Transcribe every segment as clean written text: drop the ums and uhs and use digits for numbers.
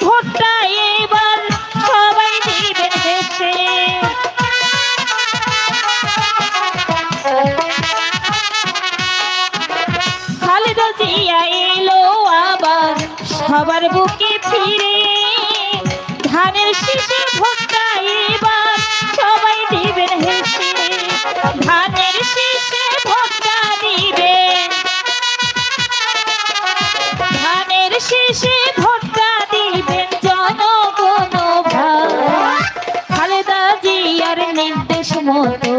ভোটটা এবার সবাই দিবেন হেসে। খালেদা জিয়া এলো আবার সবার বুকে ফিরে, ধানের শীষে ভোটটা এবার সবাই দিবেন হেসে। ধানের শীষে ভোটটা দিবেন, ধানের শীষে ভোটটা দিবেন জনগণ ভাই। খালেদা জিয়ার নির্দেশ মতো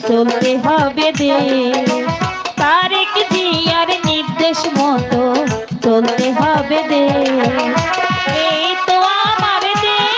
চলতে হবে দেশ, তারেক জিয়ার নির্দেশ মতো চলতে হবে দেশ। এই তো আমার দেশ।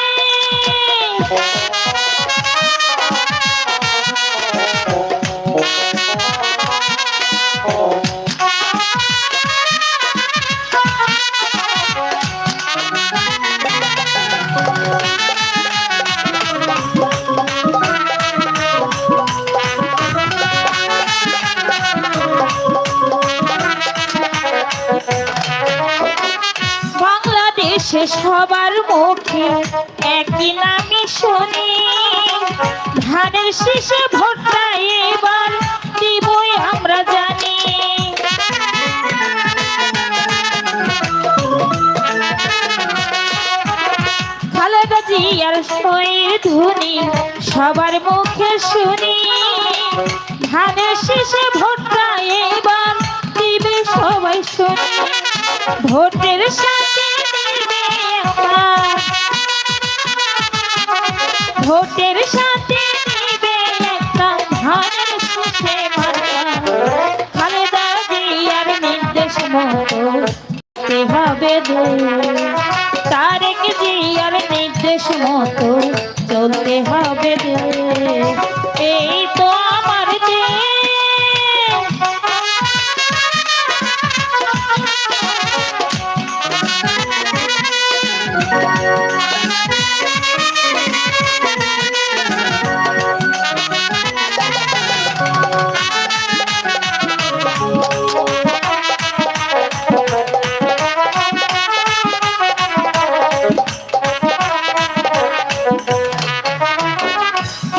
বাংলাদেশে সবার মুখে একই নামই শুনি, ধানের শীষে ভোটটা এবার দিবই আমরা জানি। খালেদা জিয়ার সইয়ের ধ্বনি সবার মুখে শুনি, ধানের শীষে ভোটটা এবার দিবে সবাই শুনি। ভোটের সাথে দিবে একবার, ভোটের সাথে দিবে একটা ধানের শীষে মার্কা। খালেদা জিয়ার নির্দেশ মতো চলতে হবে দেশ, তারেক জিয়ার নির্দেশ মতো চলতে হবে দেশ। এই তো আমার দেশ।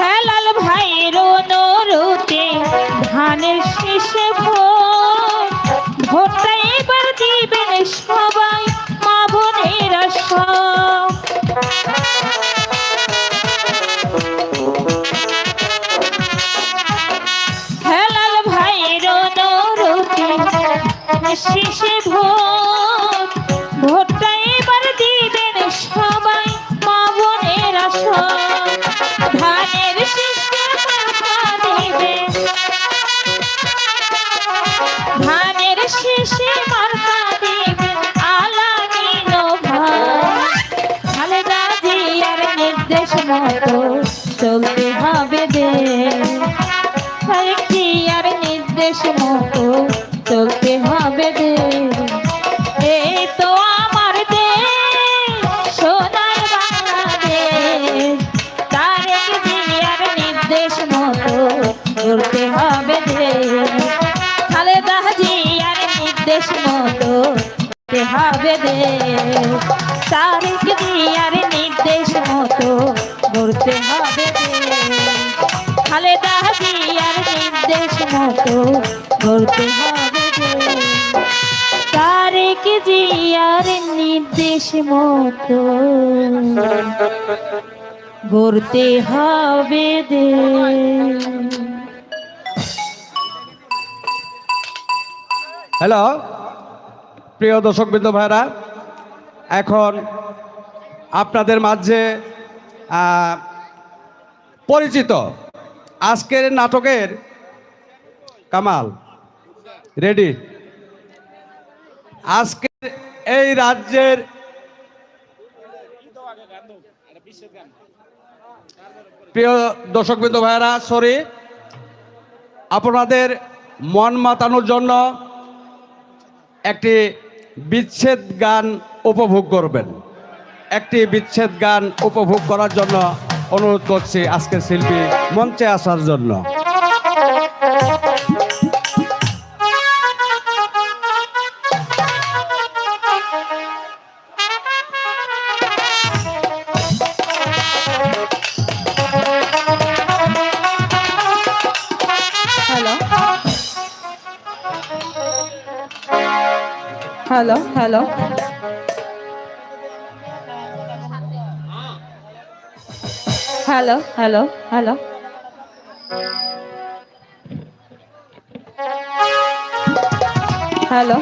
হেলাল ভাইয়ের অনুরোধে ধানের শীষে ভোট, ভোটটা এবার দিবেন সবাই মা বোনেরা সব। হেলাল ভাইয়ের অনুরোধে শীষে ভোট, ভোটটা এবার দিবেন সবাই মা বোনেরা সব। ধানের শীষে মার্কা দিবেন, ধানের শীষে মার্কা দিবেন আলামিন ভাই। খালেদা জিয়ার নির্দেশ মতো চলতে হবে দেশ, তারেক জিয়ার নির্দেশ মতো চলতে হবে দেশ। এই তো আমার দেশ, সোনার বাংলাদেশ, তারেক জিয়ার নির্দেশ মতো চলতে হবে দেশ। খালেদা জিয়ার নির্দেশ মতো চলতে হবে দেশ, তারেক জিয়ার নির্দেশ মতো গড়তে হবে দেশ। খালেদা জিয়ার নির্দেশ মতো গড়তে হবে দেশ, তারেক জিয়ার নির্দেশ মতো গড়তে হবে দেশ। হ্যালো প্রিয় দর্শকবৃন্দ ভাইরা, এখন আপনাদের মাঝে পরিচিত আজকের নাটকের কামাল রেডি। আজকের এই রাজ্যের প্রিয় দর্শকবৃন্দ ভাইরা, সরি, আপনাদের মন মাতানোর জন্য একটি বিচ্ছেদ গান উপভোগ করবেন। একটি বিচ্ছেদ গান উপভোগ করার জন্য অনুরোধ করছি আজকের শিল্পী মঞ্চে আসার জন্য। Hello hello hello hello hello hello hello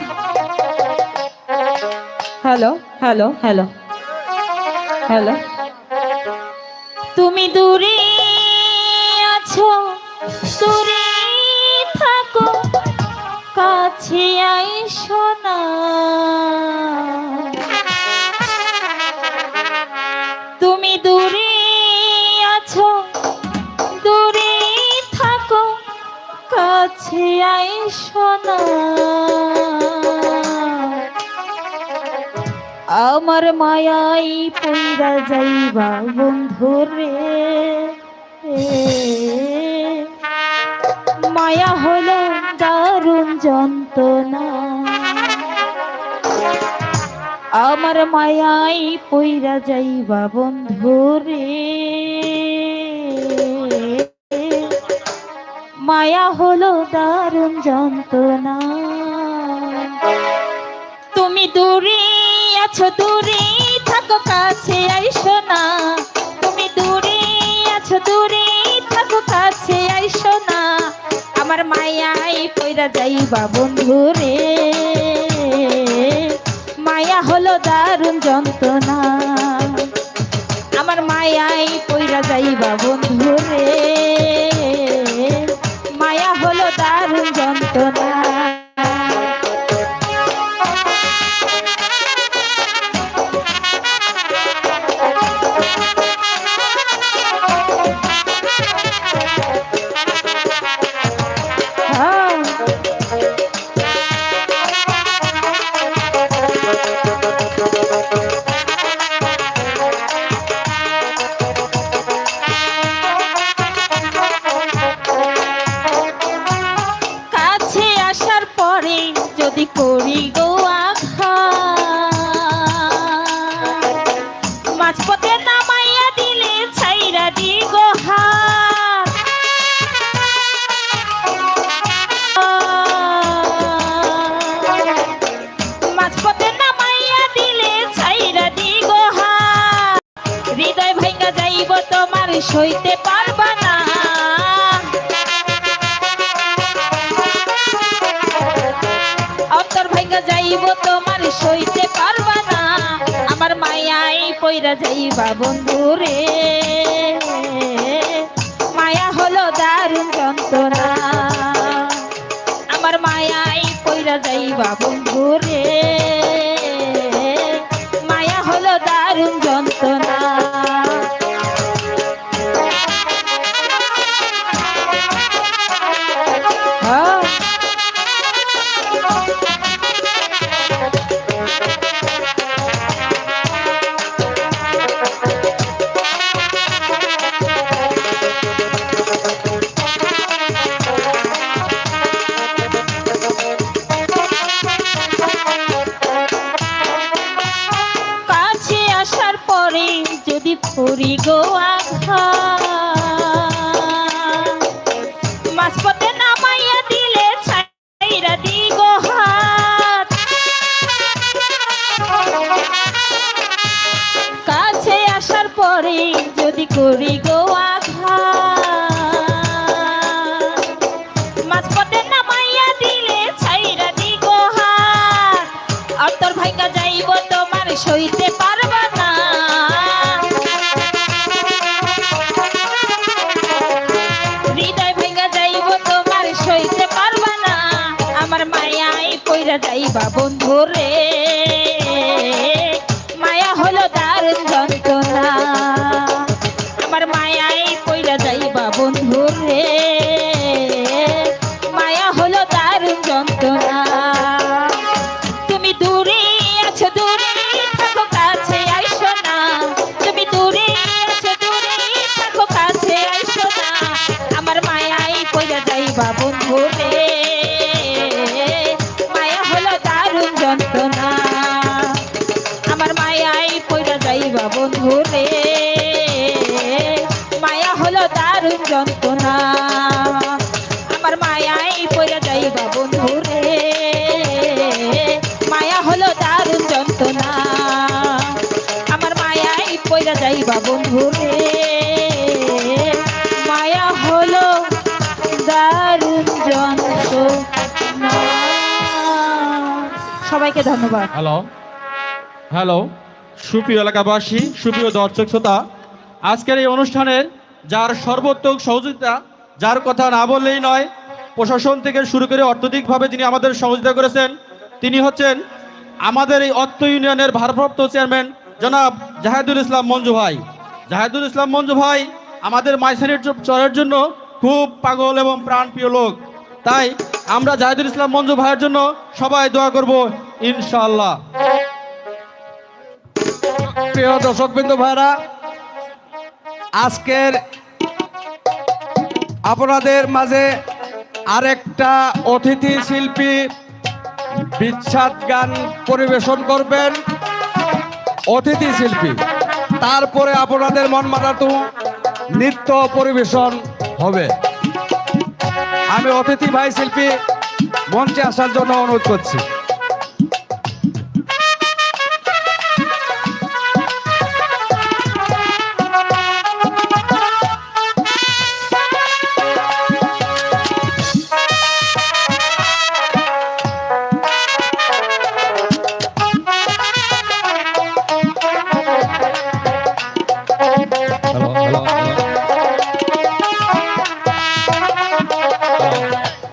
hello hello hello hello তুমি দূরে আছো দূরে থাকো কাছে আইসো না তুমি দূরে আছো দূরে থাকো কাছে আইসো না আমার মায়াই পইরা যাইবা বন্ধুরে মায়া হলো দারুণ যন্ত্রণা আমার মায়াই পইরা যাইবা বন্ধুরে মায়া হলো দারুণ যন্ত্রণা তুমি দূরে আছো দূরে থাকো কাছে আইসো না তুমি দূরে আছো দূরে থাকো কাছে আইসো না আমার মায়াই পইরা যাইবা বন্ধুরে মায়া হলো দারুণ যন্ত্রণা আমার মায়াই পইরা যাইবা বন্ধুরে মায়া হলো দারুণ যন্ত্রণা যদি করি গো আঘাত মাঝপথে নামাইয়া দিলে ছাইরা দি গো হাত মাঝপথে নামাইয়া দিলে ছাইরা দি গো হাত হৃদয় ভাঙ্গা যাইব তোমার সইতে পারবা না অন্তর ভাঙ্গা যাইব তোমার সইতে পারবা না আমার মায়াই পইরা যাইবা বন্ধুরে মায়া হলো দারুণ যন্ত্রণা আমার মায়াই পইরা যাইবা বন্ধুরে মায়া হলো দারুণ যন্ত্রণা যদি পুরি গো আঘাত মাঝপথে নামাইয়া দিলে ছাইরা দি গো হাত কাছে আসার পরে যদি করি গো আঘাত মাঝপথে নামাইয়া দিলে ছাইরা দি গো হাত অন্তর ভাঙ্গা যাইব তোমার সইতে পারবা না পইরা যাইবা বন্ধুরে মায়া হলো দারুণ যন্ত্রণা আমার মায়াই পইরা যাইবা বন্ধুরে মায়া হলো দারুণ যন্ত্রণা তুমি দূরে আছো দূরে থাকো কাছে আইসো না তুমি দূরে আছো দূরে থাকো কাছে আইসো না আমার মায়াই পইরা যাইবা বন্ধুরে যন্ত্রণা আমার মায়াই পইরা যাইবা বন্ধুরে দারুণ যন্ত্রণা আমার মায়াই পড়ে যাইবা বন্ধু রে মায়া হলো দারুণ যন্ত্রণা আমার মায়াই পড়ে যাইবা বন্ধু রে মায়া হলো দারুণ যন্ত্রণা। সবাইকে ধন্যবাদ। হ্যালো হ্যালো, সুপ্রিয় এলাকাবাসী, সুপ্রিয় দর্শক শ্রোতা, আজকের এই অনুষ্ঠানের যার সর্বোত্তম সহযোগিতা, যার কথা না বললেই নয়, প্রশাসন থেকে শুরু করে অর্থনৈতিকভাবে যিনি আমাদের সহযোগিতা করেছেন, তিনি হচ্ছেন আমাদের এই অত্র ইউনিয়নের ভারপ্রাপ্ত চেয়ারম্যান জনাব জাহেদুল ইসলাম মঞ্জু ভাই। জাহেদুল ইসলাম মঞ্জু ভাই আমাদের মাইসানির চরের জন্য খুব পাগল এবং প্রাণপ্রিয় লোক। তাই আমরা জাহেদুল ইসলাম মঞ্জু ভাইয়ের জন্য সবাই দোয়া করব ইনশাআল্লাহ। প্রিয় দর্শকবৃন্দ ভাইরা, আজকের আপনাদের মাঝে আরেকটা অতিথি শিল্পী বিচ্ছাদ গান পরিবেশন করবেন। অতিথি শিল্পী, তারপরে আপনাদের মন মাতাতো নৃত্য পরিবেশন হবে। আমি অতিথি ভাই শিল্পী মঞ্চে আসার জন্য অনুরোধ করছি। Hello hello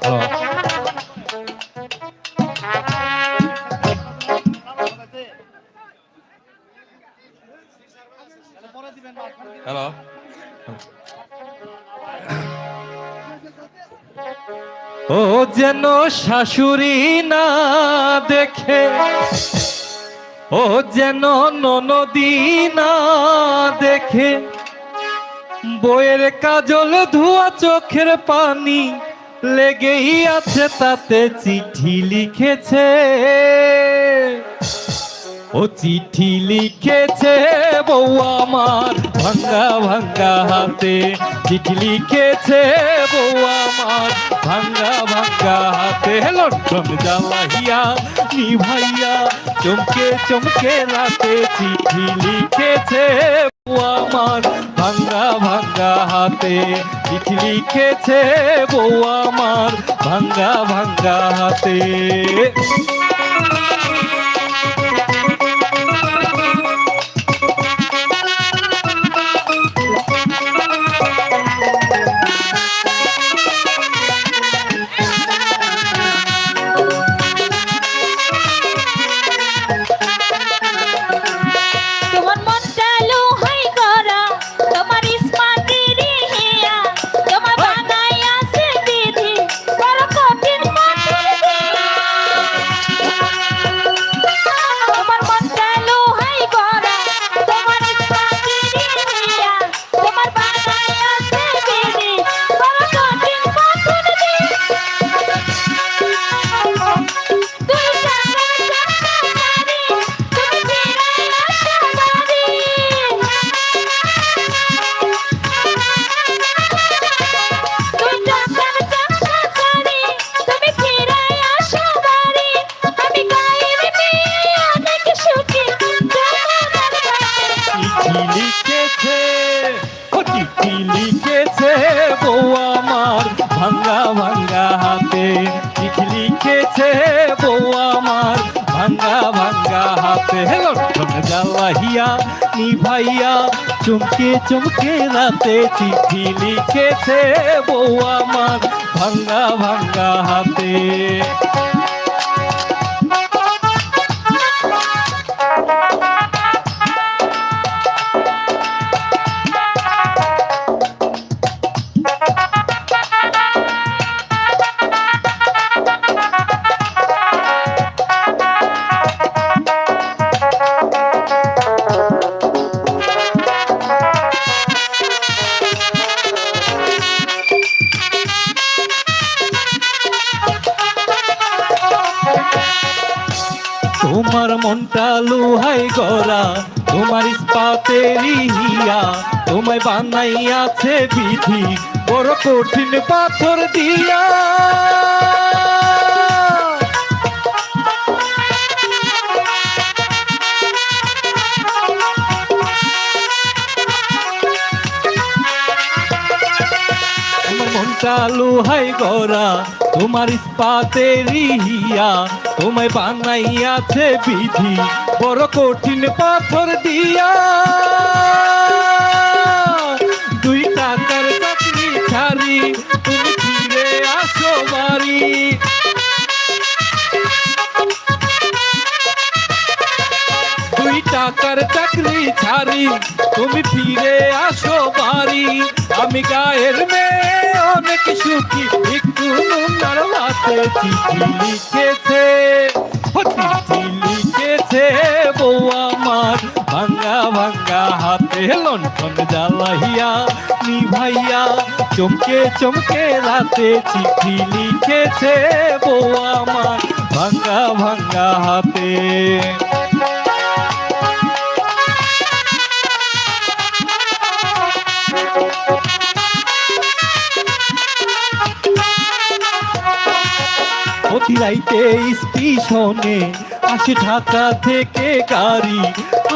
hello hello. ও যেন শাশুড়ি না দেখে, ও যেন ননদি না দেখে, বইয়ের কাজল ধোয়া চোখের পানি লেগেই আছে, তাতে চিঠি লিখেছে। ও চিঠি লিখেছে বউ আমার ভাঙ্গা ভাঙ্গা হাতে, চিঠি লিখেছে বউ আমার ভাঙ্গা ভাঙ্গা হাতে। লন্ডন জ্বালাইয়া নিভাইয়া চমকে চমকে রাতে, চিঠি লিখেছে বউ আমার ভাঙ্গা ভাঙ্গা হাতে, চিঠি লিখেছে বউ আমার ভাঙ্গা ভাঙ্গা হাতে। তোমার মনটা লোহাই করা, তোমার ইস্পাতের হিয়া, তোমার বানাই আছে বিধি, বড় কঠিন কঠিন দিয়া। তোমার মনটা লোহাই করা, তোমার ইস্পাতের হিয়া, তোমার বানাই আছে বিধি, বড় কঠিন কঠিন দিয়া। তুই জানো জানি, তুমি ফিরাই আসা বাড়ি। তুই জানো জানি, তুমি ফিরাই আসা বাড়ি। আমি গায়ের মেয়ে অনেক সুখী, তোমার ঘরে। চিঠি লিখেছে, ও চিঠি লিখেছে বউ আমার ভাঙ্গা ভাঙ্গা হাতে, চিঠি লিখেছে বউ আমার ভাঙ্গা ভাঙ্গা হাতে। লন্ডন জ্বালাইয়া নিভাইয়া চমকে চমকে রাতে, চিঠি লিখেছে বউ আমার ভাঙ্গা ভাঙ্গা হাতে। ইস্পাতেরি হিয়া তোমায় বানাইয়াছে বিধি বড় কঠিন পাথর দিয়া। আমার মনটা লোহাই গড়া তোমার ইস্পাতেরি হিয়া তোমায় বানাইয়াছে বিধি বড় কঠিন পাথর দিয়া। 2 টাকার চাকরি ছাড়ি তুমি ফিরে আসো বাড়ি। 2 টাকার চাকরি ছাড়ি তুমি ফিরে আসো বাড়ি। আমি গায়ের মেয়ে অনেক সুখী একটু নুনার ভাতে চিঠি লিখেছে চিঠি লিখেছে বউ আমার ভাঙ্গা ভাঙ্গা হাতে লণ্ঠন জ্বালাইয়া নিভাইয়া চমকে চমকে রাতে চিঠি লিখেছে বউ আমার ভাঙ্গা ভাঙ্গা হাতে। অতি রাইতে স্টেশনে আসে ঢাকা থেকে গাড়ি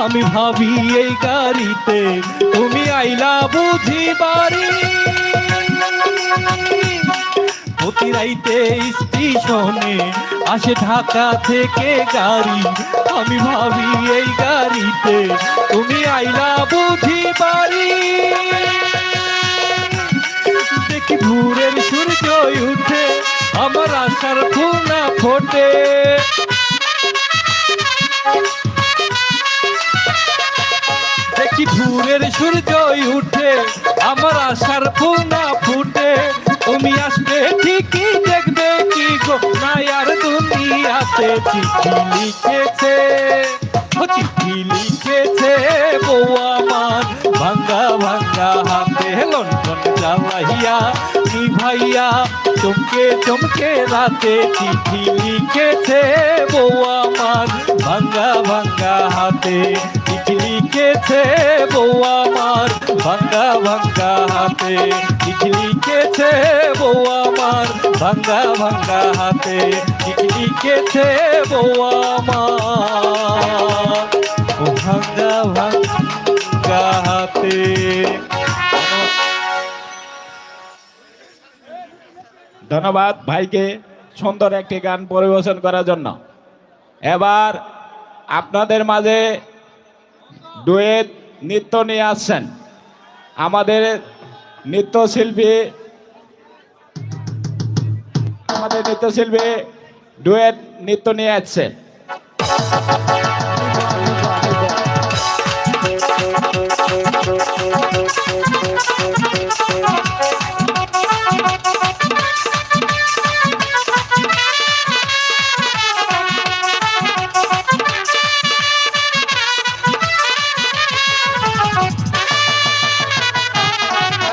আমি ভাবি এই গাড়িতে তুমি আইলা বুঝি বাড়ি। অতি রাইতে স্টেশনে আসে ঢাকা থেকে গাড়ি আমি ভাবি এই গাড়িতে তুমি আইলা বুঝি বাড়ি। দেখি ভোরের সূর্য উঠে আমার আশার ফুল না ফোটে। দেখি ভোরের সূর্য উঠে আমার আশার ফুল না ফুটে। তুমি আসবে ঠিকই দেখবে কি গো না আর দুনিয়াতে চিঠি লিখেছে চিঠি লিখেছে বউ আমার ভাঙ্গা ভাঙ্গা হাতে লণ্ঠন জ্বালাইয়া নিভাইয়া চমকে চমকে রাতে চিঠি লিখেছে বউ আমার ভাঙ্গা ভাঙ্গা হাতে। চিঠি লিখেছে বউ আমার ভাঙ্গা ভাঙ্গা হাতে। চিঠি লিখেছে বউ আমার ভাঙ্গা ভাঙ্গা হাতে। চিঠি লিখেছে বউ আমার ভাঙ্গা ভাঙ্গা হাতে। ধন্যবাদ ভাইকে সুন্দর একটি গান পরিবেশন করার জন্য। এবার আপনাদের মাঝে ডুয়েট নৃত্য নিয়ে আসছেন আমাদের নৃত্যশিল্পী ডুয়েট নৃত্য নিয়ে আসছেন।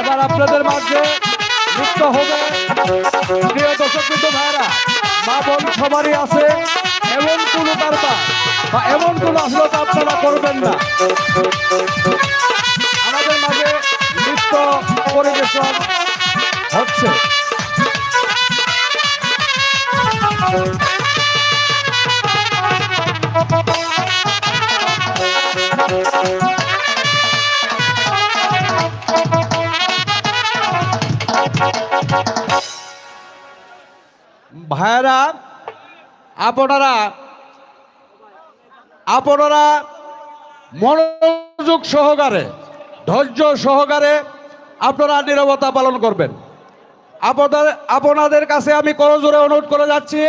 এবার আপনাদের মাঝে নৃত্য হবে। প্রিয় দর্শক বৃন্দ ভাইরা, মা বোন সবারই আছে, এমন কোনো কারবার বা এমন কোনো আসলতা আপনারা করবেন না। আমাদের মাঝে নৃত্য পরিবেশন হচ্ছে। ভাইরা, আপনারা মনোযোগ সহকারে ধৈর্য সহকারে আপনারা নীরবতা পালন করবেন। আপনাদের কাছে আমি করজোরে অনুরোধ করে যাচ্ছি,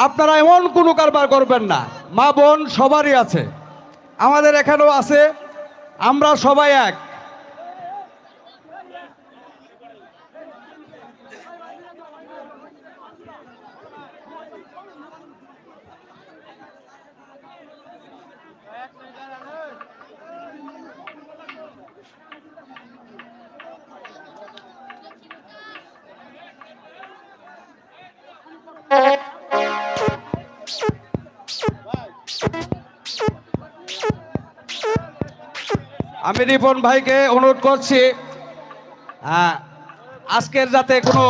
আপনারা এমন কোনো কারবার করবেন না। মা বোন সবারই আছে, আমাদের এখানেও আছে, আমরা সবাই এক। আমি রিপন ভাইকে অনুরোধ করছি আজকের যাতে কোনো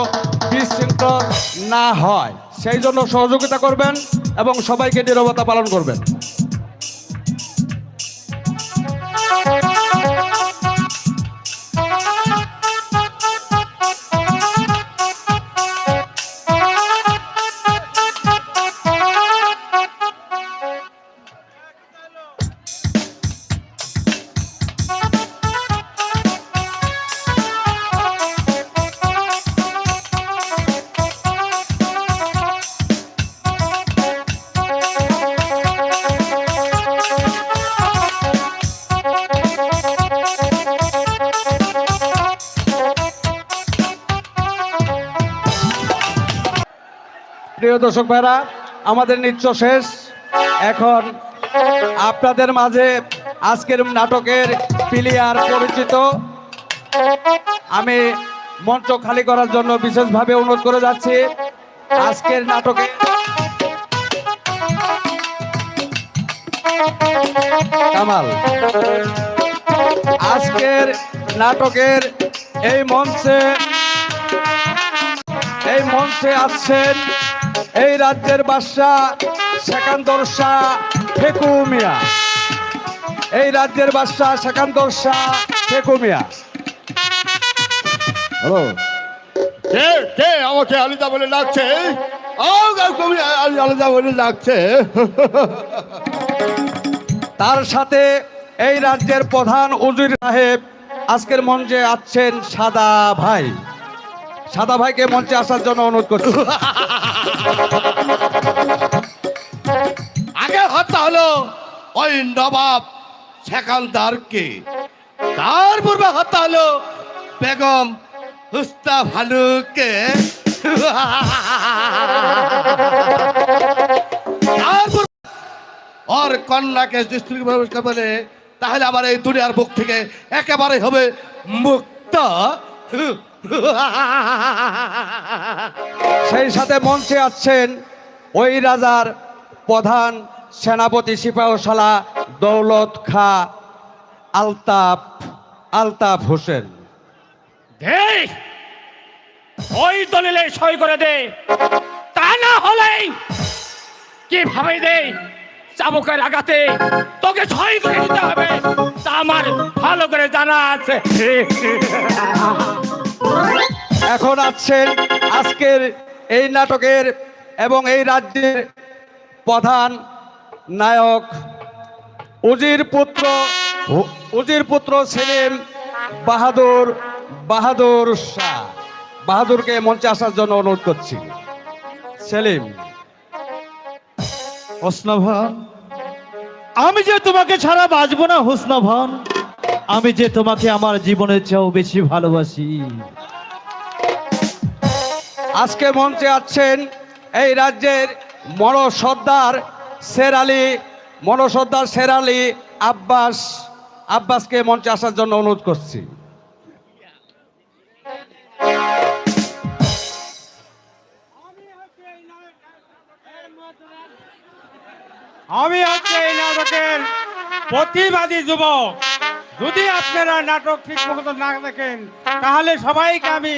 বিশৃঙ্খল না হয় সেই জন্য সহযোগিতা করবেন এবং সবাইকে নীরবতা পালন করবেন। প্রিয় দর্শক ভাইরা, আমাদের নৃত্য শেষ। এখন আপনাদের মাঝে আজকের নাটকের প্লেয়ার পরিচিত আমি মঞ্চ খালি করার জন্য বিশেষভাবে অনুরোধ করে যাচ্ছি। আজকের নাটকে কামাল, আজকের নাটকের এই মঞ্চে আছেন এই রাজ্যের বাদশা সেকান্দর শাহ ফেকু মিয়া। এই রাজ্যের বাদশা সেকান্দর শাহ ফেকু মিয়া। হ্যালো, কে কে আমাকে আলিদা বলে ডাকছে? আলিদা বলে ডাকছে। তার সাথে এই রাজ্যের প্রধান উজির সাহেব আজকের মঞ্চে আছেন সাদা ভাই। সাদা ভাইকে মঞ্চে আসার জন্য অনুরোধ করছি। আগে হত্যা হলো ওই নবাব সেকান্দারকে, তার পূর্বে হত্যা হলো বেগম হুস্তা ভানুকে, ওর কন্যাকে স্ত্রী প্রবেশ বলে, তাহলে আমার এই দুনিয়ার বুক থেকে একেবারে হবে মুক্ত। সেই সাথে মঞ্চে আছেন ওই রাজার প্রধান সেনাপতি সিপাহসালা দৌলত খা আলতাফ হোসেন। ওই দলিলে সই করে দে, তা না হলে কিভাবে দে চাবুকের আঘাতে তোকে সই করে দিতে হবে তা আমার ভালো করে জানা আছে। এখন আছেন আজকের এই নাটকের এবং এই রাজ্যের প্রধান নায়ক উজির পুত্র সেলিম বাহাদুর শাহ। বাহাদুরকে মঞ্চে আসার জন্য অনুরোধ করছি। সেলিম। হোসনাভান, আমি যে তোমাকে ছাড়া বাঁচবো না হোসনাভান, আমি যে তোমাকে আমার জীবনের চেয়েও বেশি ভালোবাসি। আজকে মঞ্চে আছেন এই রাজ্যের মনসর্দার শের আলী আব্বাসকে মঞ্চে আসার জন্য অনুরোধ করছি। আমি হচ্ছে এই নাটকের প্রতিবাদী যুবক। যদি আপনারা নাটক ঠিক মতো না দেখেন তাহলে সবাইকে আমি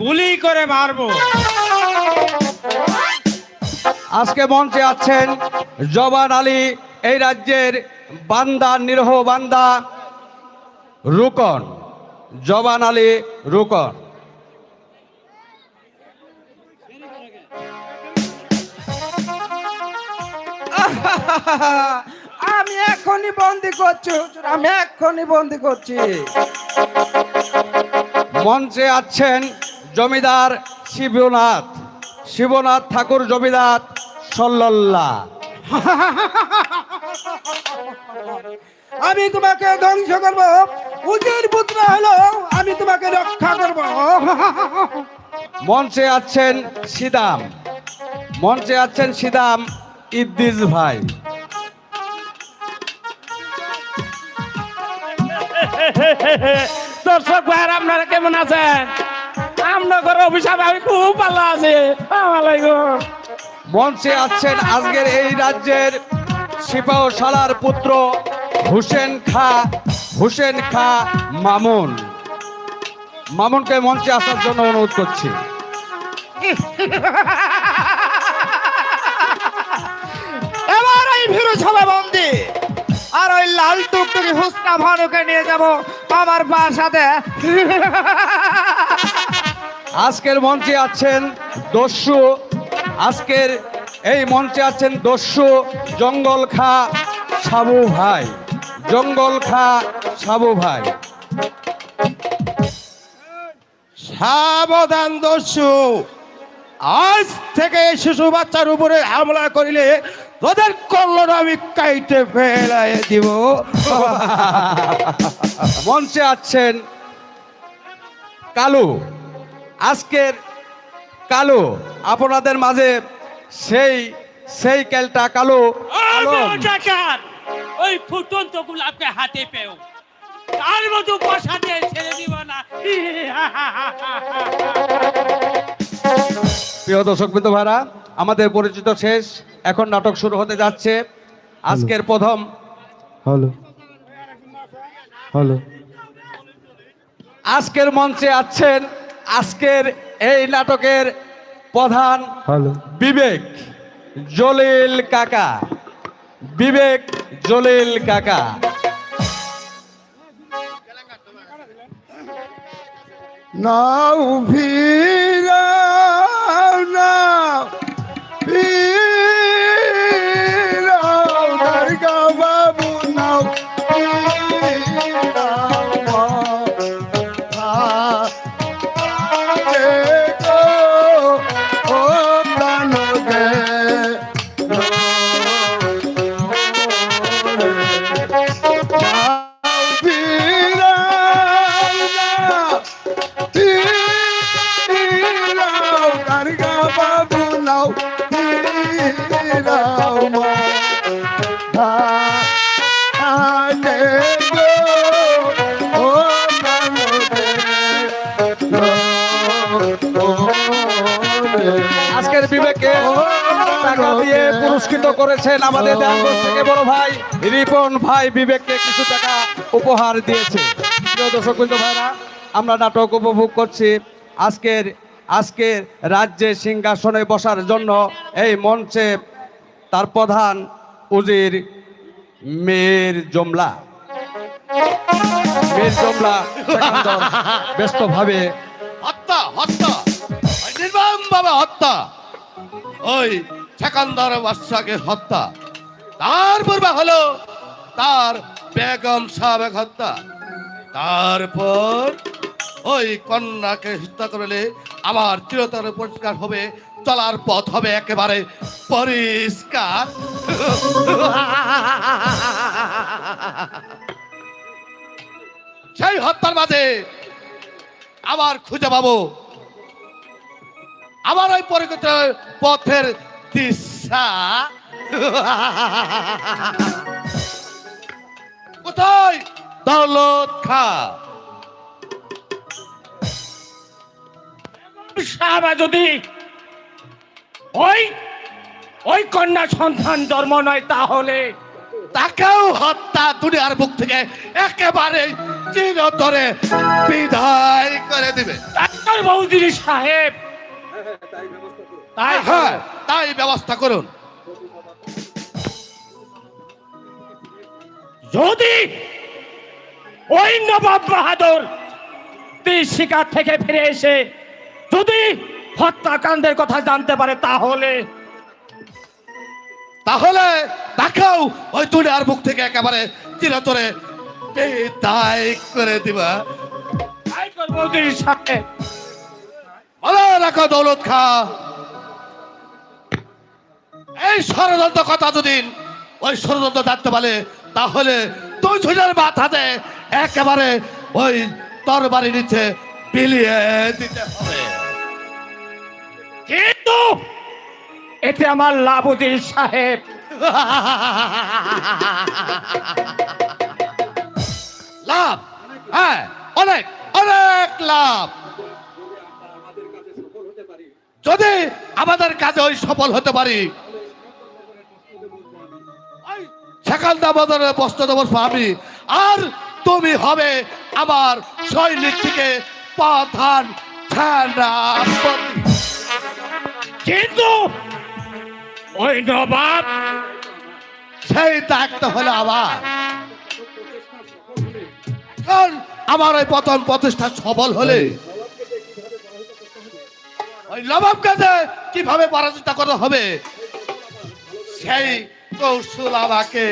গুলি করে মারবো। আজকে মঞ্চে আছেন জবান আলী, এই রাজ্যের নিরহ বান্দা রুকন। জবান আলী রুকন। আমি এখনই বন্দি করছি হুজুর, আমি এখনই বন্দি করছি। মঞ্চে আছেন জমিদার শিবনাথ ঠাকুর জমিদার সল্লাল্লাহ। আমি তোমাকে ধ্বংস করবো, উজির পুত্র হলো আমি তোমাকে রক্ষা করব। মঞ্চে আছেন সিদাম ইদ্দিস ভাই। দর্শক ভাইয়ের আপনারা কেমন আছেন? আপনাদের অভিশাপে আমি খুব ভালো আছি। মঞ্চে আছেন আজকের এই রাজ্যের সিপাহসালার পুত্র হোসেন খা মামুন। মামুনকে মঞ্চে আসার জন্য অনুরোধ করছি। এবার এই ভিড় সভা বন্দি আর ওই লাল টুকটুকি হুসনা ভানুকে নিয়ে যাব আমার বাসাতে। আজকের মঞ্চে আছেন দস্যু, আজকের এই মঞ্চে আছেন দস্যু জঙ্গল খা সাবু ভাই, জঙ্গল খা সাবু ভাই। সাবধান দস্যু, আজ থেকে শিশু বাচ্চার উপরে হামলা করিলে তোদের কল্লর আমি কাইটে ফেলাই দিব। মঞ্চে আছেন কালু, আজকের কালু আপনাদের মাঝে সেই ক্যালটা কালু আলম। ওই ফুটন্ত গোলাপকে হাতে পেও, তার মতো বসাতে ছেড়ে দিব না। প্রিয় দর্শক বিন্দু ভাইরা, আমাদের পরিচিত শেষ, এখন নাটক শুরু হতে যাচ্ছে। আজকের প্রথম আজকের মঞ্চে আছেন আজকের এই নাটকের প্রধান বিবেক জলিল কাকা, বিবেক জলিল কাকা। নাও ভিড়াও নাও ভিড়াও দুর্গা বাবু নাও আজকের বিবেককে টাকা দিয়ে পুরস্কৃত করেছেন আমাদের দেওয়ানগঞ্জ থেকে বড় ভাই রিপন ভাই, বিবেককে কিছু টাকা উপহার দিয়েছে। প্রিয় দর্শক বিন্দু ভাইরা, আমরা নাটক উপভোগ করছি। আজকের রাজ্যে সিংহাসনে বসার জন্য এই মঞ্চে তার প্রধান উজির মীর জমলা সেকান্দর ব্যস্তভাবে হত্যা হত্যা নির্মম ভাবে হত্যা, ওই সেকান্দর বাদশাকে হত্যা, তার পূর্বে হলো তার বেগম সাবেক হত্যা, তারপর ওই কন্যাকে হত্যা করলে আমার চিরতর পরিষ্কার হবে, চলার পথ হবে একেবারে পরিষ্কার। সেই হত্যার মাঝে আবার খুঁজে পাবো আমার ওই পরিচিত পথের দিশা। কোথায় দৌলত খা? সাহাবা যদি ওই কন্যা সন্তান জন্ম নয়, তাহলে তাকেও হত্যা দুনিয়ার বুক থেকে একেবারে চিরতরে বিদায় করে দিবে। ডাক্তার বৌদির সাহেব, হ্যাঁ, তাই ব্যবস্থা করুন। যদি ওই নবাব বাহাদুর তীর শিকার থেকে ফিরে এসে যদি হত্যাকাণ্ডের কথা জানতে পারে, তাহলে তাকেও ওই দুনিয়ার বুক থেকে একেবারে চিরতরে বিদায় করে দিবা। বৌদির সাহেব, ভালো রাখো দৌলত খা, এই ষড়যন্ত্র কথা যদি ওই ষড়যন্ত্র জানতে পারে, তাহলে তুই ছুটার মাথাতে একেবারে ওই তরবারি নিচে বিলিয়ে দিতে হবে। কিন্তু এতে আমার লাভ উজির সাহেব। লাভ, হ্যাঁ, অনেক অনেক লাভ। যদি আমাদের কাজে ওই সফল হতে পারি, সেখানটা আমাদের বস্ত্র দেবো আমি, আর তুমি হবে আমার সৈনিক থেকে প্রধান সেনাপতি। কিন্তু ওই নবাব সেই দায়িত্ব হলো আমার, কারণ আমার ওই প্রথম প্রতিষ্ঠা সফল হলে ওই নবাবকে যে কিভাবে পরাজিত করা হবে সেই কৌশল আমাকে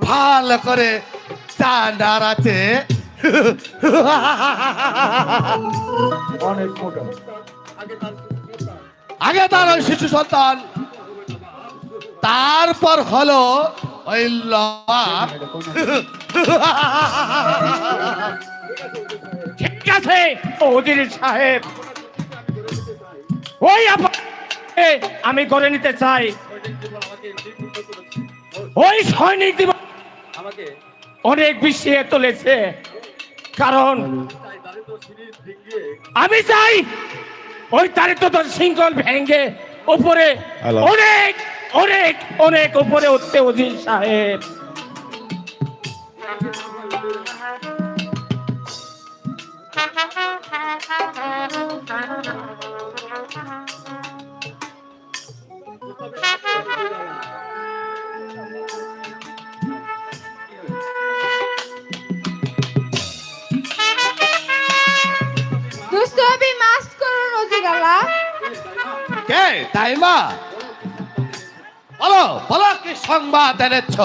ভালো করে জানার আছে। আগে তার ওই শিশু সন্তান, তারপর হলো ওই নবাব। ঠিক আছে উজির সাহেব, ওই আমি করে নিতে চাই। ওই সৈনিক দিবস অনেক বিষয়ে তুলেছে, কারণ আমি চাই ওই দারিদ্র শৃঙ্খল ভেঙ্গে উপরে অনেক অনেক অনেক উপরে উঠতে উজির সাহেব। দুষ্ট হবে মাফ করুন অজির আলা। কে তাই মা? বলো বলো, কি সংবাদ এনেছ?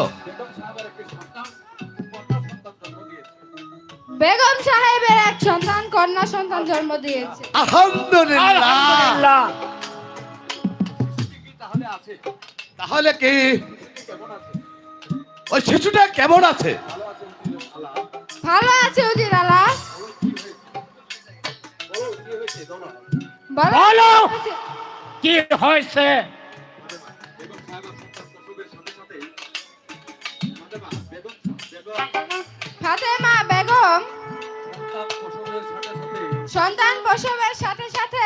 বেগম সাহেবের এক সন্তান কন্যা সন্তান জন্ম দিয়েছে। আলহামদুলিল্লাহ। আলহামদুলিল্লাহ। তাহলে কি ওই শিশুটা কেমন আছে? ভালো আছে অজির আলা। বলো কি হয়েছে? ফাতেমা বেগম সন্তান প্রসবের সাথে সাথে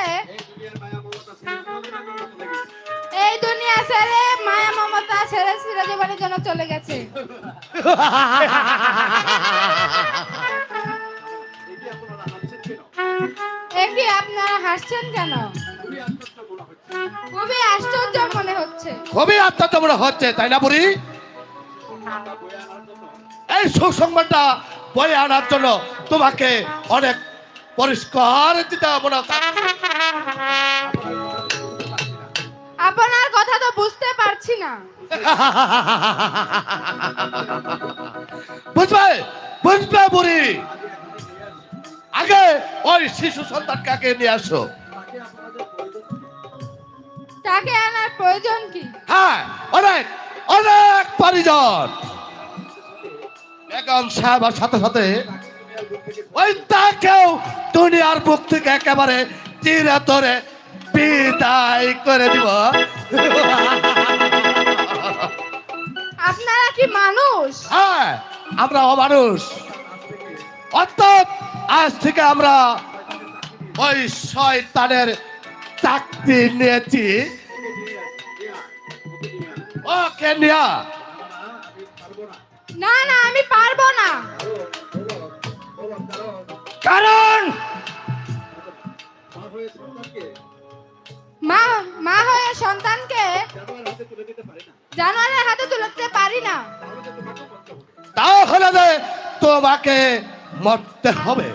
এই দুনিয়া ছেড়ে মায়া মমতা ছেড়ে চিরজীবনের জন্য চলে গেছে। একই আপনারা হাসছেন কেন? খুবই আশ্চর্য মনে হচ্ছে। খুবই আত্মতমনা হচ্ছে, তাই না বুড়ি? এই সুসংবাদটা বয়ে আনার জন্য তোমাকে অনেক পরিষ্কার দিতে হবে না। আপনার কথা তো বুঝতে পারছি না। বুঝবে বুঝবে বুড়ি, আগে ওই শিশু সন্তানকে আগে নিয়ে আসো। তাকে আনার প্রয়োজন কি? হ্যাঁ, অনেক অনেক পরিজন। বেগম সাহেবের সাথে সাথে ওই তাকেও দুনিয়ার বুক থেকে একেবারে চিরতরে বিদায় করে দিব। আপনারা কি মানুষ? হ্যাঁ, আমরা অমানুষ। অর্থাৎ আজ থেকে আমরা ওই শয়তানের চাকরি নিয়েছি। ও কেনিয়া, না না, আমি পারবো না। কারণ মা মা হয়ে সন্তানকে জানোয়ারের হাতে তুলে দিতে পারি না। তাহলে যে তোমাকে মরতে হবে।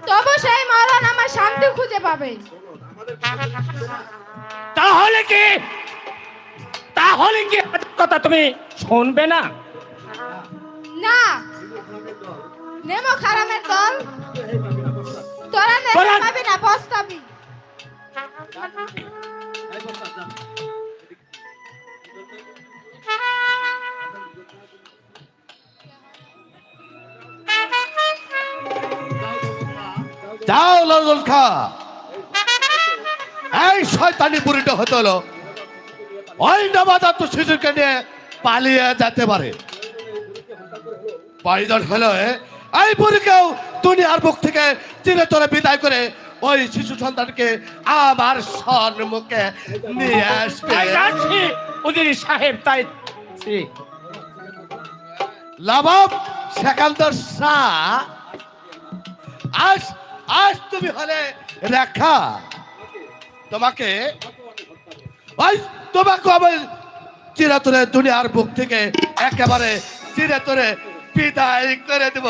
তবু সেই মরণ আমার শান্তি খুঁজে পাবে। তাহলে কি কথা তুমি শুনবে না? না, নেমো খারামের দল, তোরা নেমে তোরা- পাবি না, পস্তাবি। যাও লজল খা, এই শয়তানি বুড়িটা হতে হলো ওই নবজাত শিশুকে নিয়ে পালিয়ে যেতে পারে। প্রয়োজন হলো এই বুড়িকেও দুনিয়ার বুক থেকে চিরতরে বিদায় করে ওই শিশু সন্তানকে আমার সম্মুখে নিয়ে আসবে। তাই যাচ্ছি উজির সাহেব, তাই যাচ্ছি। লাভব সেকান্দর শাহ, আজ আজ তুমি হলে রেখা। তোমাকে আমি চিরাতরে দুনিয়ার বুক থেকে একেবারে চিরাতরে বিদায় করে দেব।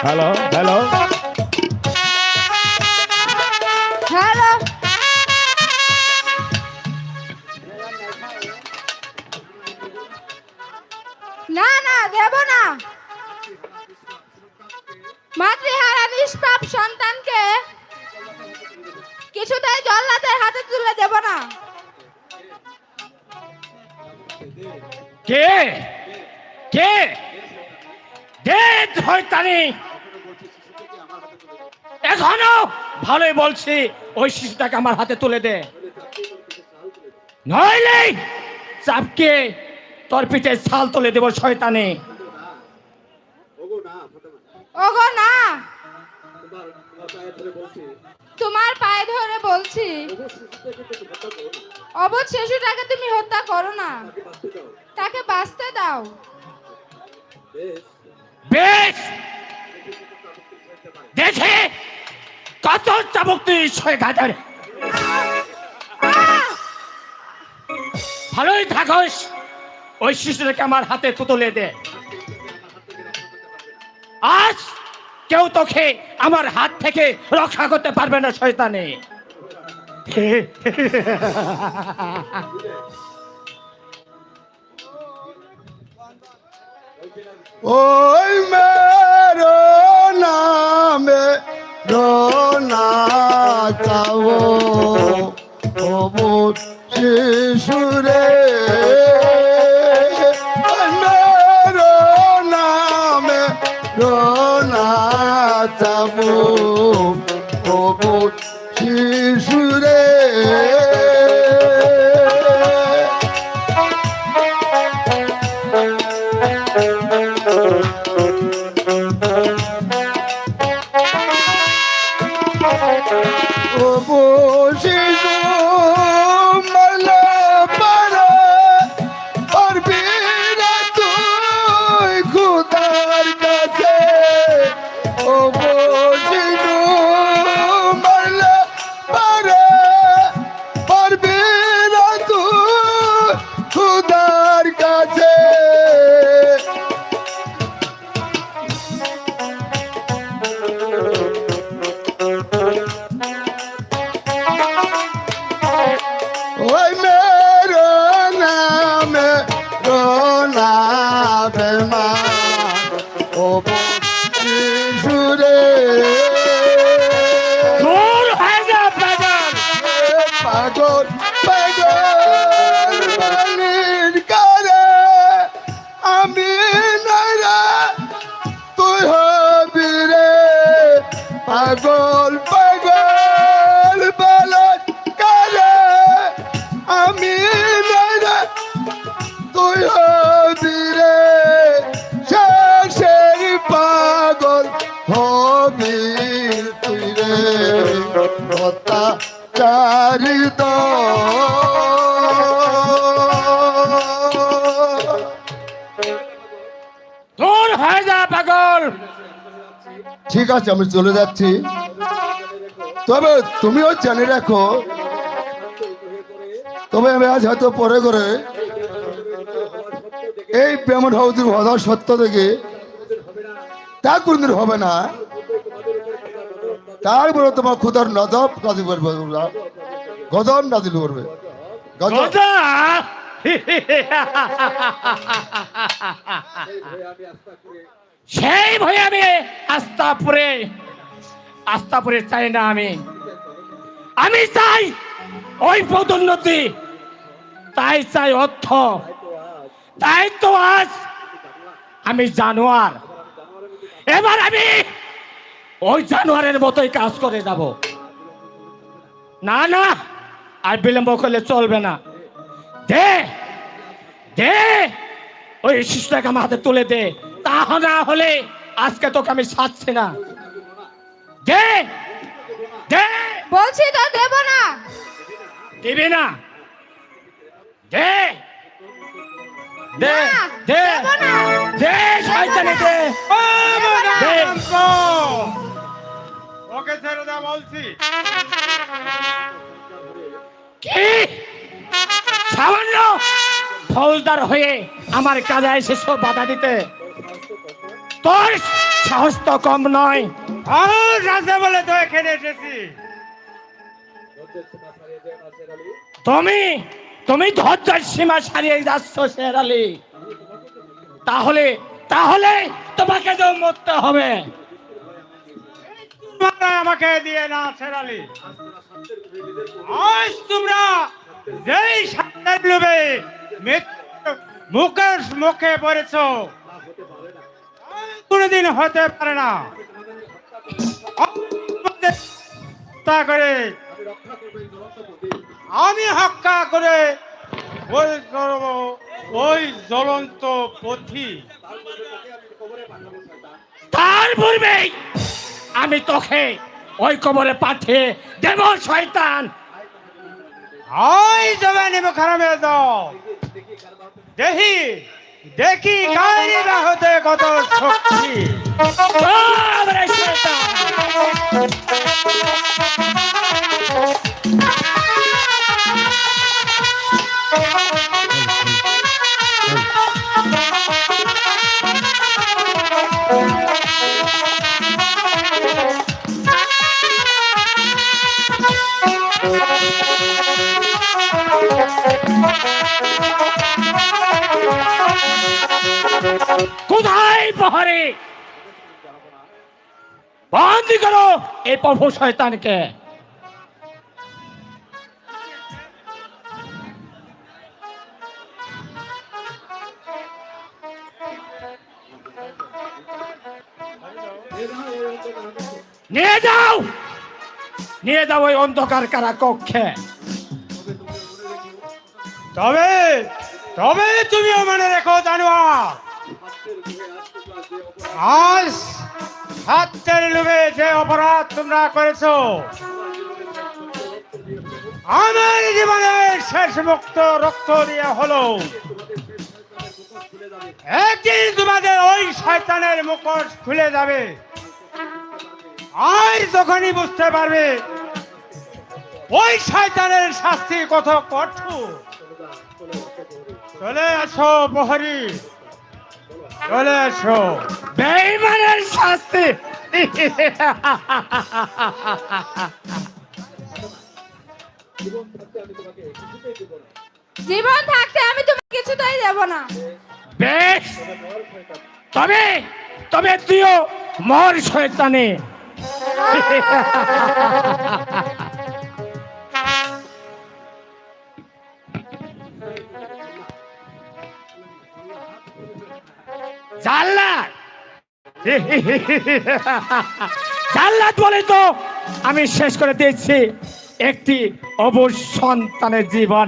হ্যালো হ্যালো হ্যালো, না না দেব না। মাতৃহারা নিষ্পাপ সন্তানকে কিছুতেই জল্লাদের হাতে তুলে দেব না। কে কে কে শয়তানি? এখনো ভালোই বলছি, ওই শিশুটাকে আমার হাতে তুলে দে, নইলে চাপকে তোর পিঠে ছাল তুলে দেব শয়তানি। ওগো না, তোমার পায়ে ধরে বলছি, অবধ শিশুটাকে তুমি হত্যা করো না, তাকে বাঁচতে দাও। বেশ, দেখে কত চাবুক তুই ঘাটের। ভালোই থাকস, ওই শিশুটাকে আমার হাতে তুলে দে। আজ কেউ তোকে আমার হাত থেকে রক্ষা করতে পারবে না শয়তানে। ওই মেরো নামে রোনা চাও অবুধ শিশুরে, মেরো নামে রোনা চাও অবুধ শিশুরে। ওই মেরো নামে রোনা বেমান ও শিশুরে, দূর হয়ে যা পাগল। পাগল পাগল বালির কারে আমি নাইরা তুই হবি রে, পাগল পাগল বালির কারে আমি নাইরা তুই হবি রে, শেষের পাগল হবি তুই রে, অত্যাচারিত। দূর হয়ে যা পাগল। ঠিক আছে, আমি চলে যাচ্ছি, তবে তুমিও জেনে রাখো, তবে আমি আজ হয়তো পরে করে এই পেমেন্ট হাউসের হওয়ার সত্য থেকে তা কোনদিন হবে না, তারপরে তোমার খুদার নজব কাজী করবে, গজব নাজিল করবে, গজব। গজা? সেই ভয়ে আমি আস্তাপুরে চাই না। আমি চাই ওই পদোন্নতি, তাই চাই অর্থ, তাই তো আজ আমি জানোয়ার। এবার আমি ওই জানোয়ারের মতোই কাজ করে যাব। না না, আর বিলম্ব করলে চলবে না। দে দে, ওই শিশুটাকে আমার হাতে তুলে দে, তা না হলে আজকে তোকে আমি ছাড়ছি না। দে দে, বলছি তো দেব না। দিবি না? দে দে দে দে, শয়তানি দে। দে। ওকে ছেড়ে দাও বলছি। কি সামান্য ফৌজদার হয়ে আমার কাজে এসে সব বাধা দিতে তোর সাহস তো কম নয়। সাহস আছে বলে তো এখানে এসেছি। তুমি তুমি ধৈর্যের সীমা ছাড়িয়ে যাচ্ছ শের আলী। তাহলে তাহলে তোমাকে তো মরতে হবে। তোমরা আমাকে দিয়ে না শেরালি, আজ তোমরা যেই সাথের লোভে মুখের মুখে পড়েছ, কোনোদিন হতে পারে না। তা করে আমি হত্যা করে ওই করব ওই জ্বলন্ত পথি। তার পূর্বেই আমি তোকে ওই কবরে পাঠিয়ে দেব শয়তান। ওই জবানি মুখারামে দাও, দেখি দেখি গায়ের হতে কত শক্তি। বাবারে শয়তান! কোথায় প্রহরী? বন্দি করো এই প্রভু শয়তানকে। নিয়ে যাও, নিয়ে যাও ওই অন্ধকার কারা কক্ষে। তবে তবে তুমিও মনে রেখো জানোয়ার, আজ হাতের লোভে যে অপরাধ তোমরা করেছো, আমার জীবনের শেষ মুক্ত রক্ত দিয়ে হলো, একদিন তোমাদের ওই শয়তানের মুখোশ খুলে যাবে। আর যখনই বুঝতে পারবে ওই শয়তানের শাস্তি কত কঠোর। চলে আসো প্রহরী, চলে আসো। বেঈমানের শাস্তি। জীবন থাকতে আমি তোমাকে কিছুতেই দেব না। বেশ, তবে তবে তুইও মর শয়তানে। জাল্লাদ জাল্লাদ বলে তো আমি শেষ করে দিয়েছি একটি অবশ সন্তানের জীবন।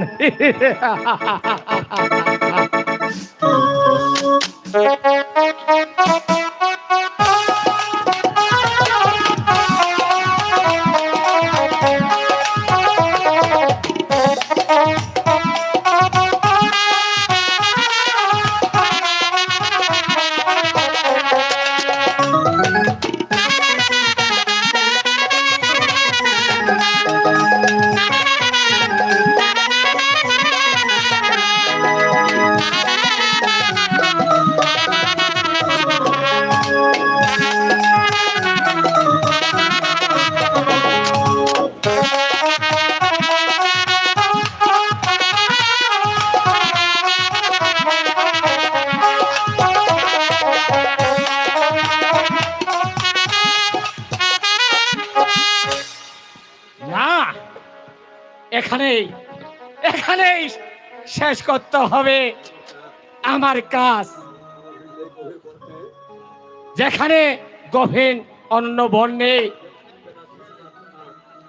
এখানেই এখানেই শেষ করতে হবে আমার কাজ। যেখানে গভীর অন্য বর্ণে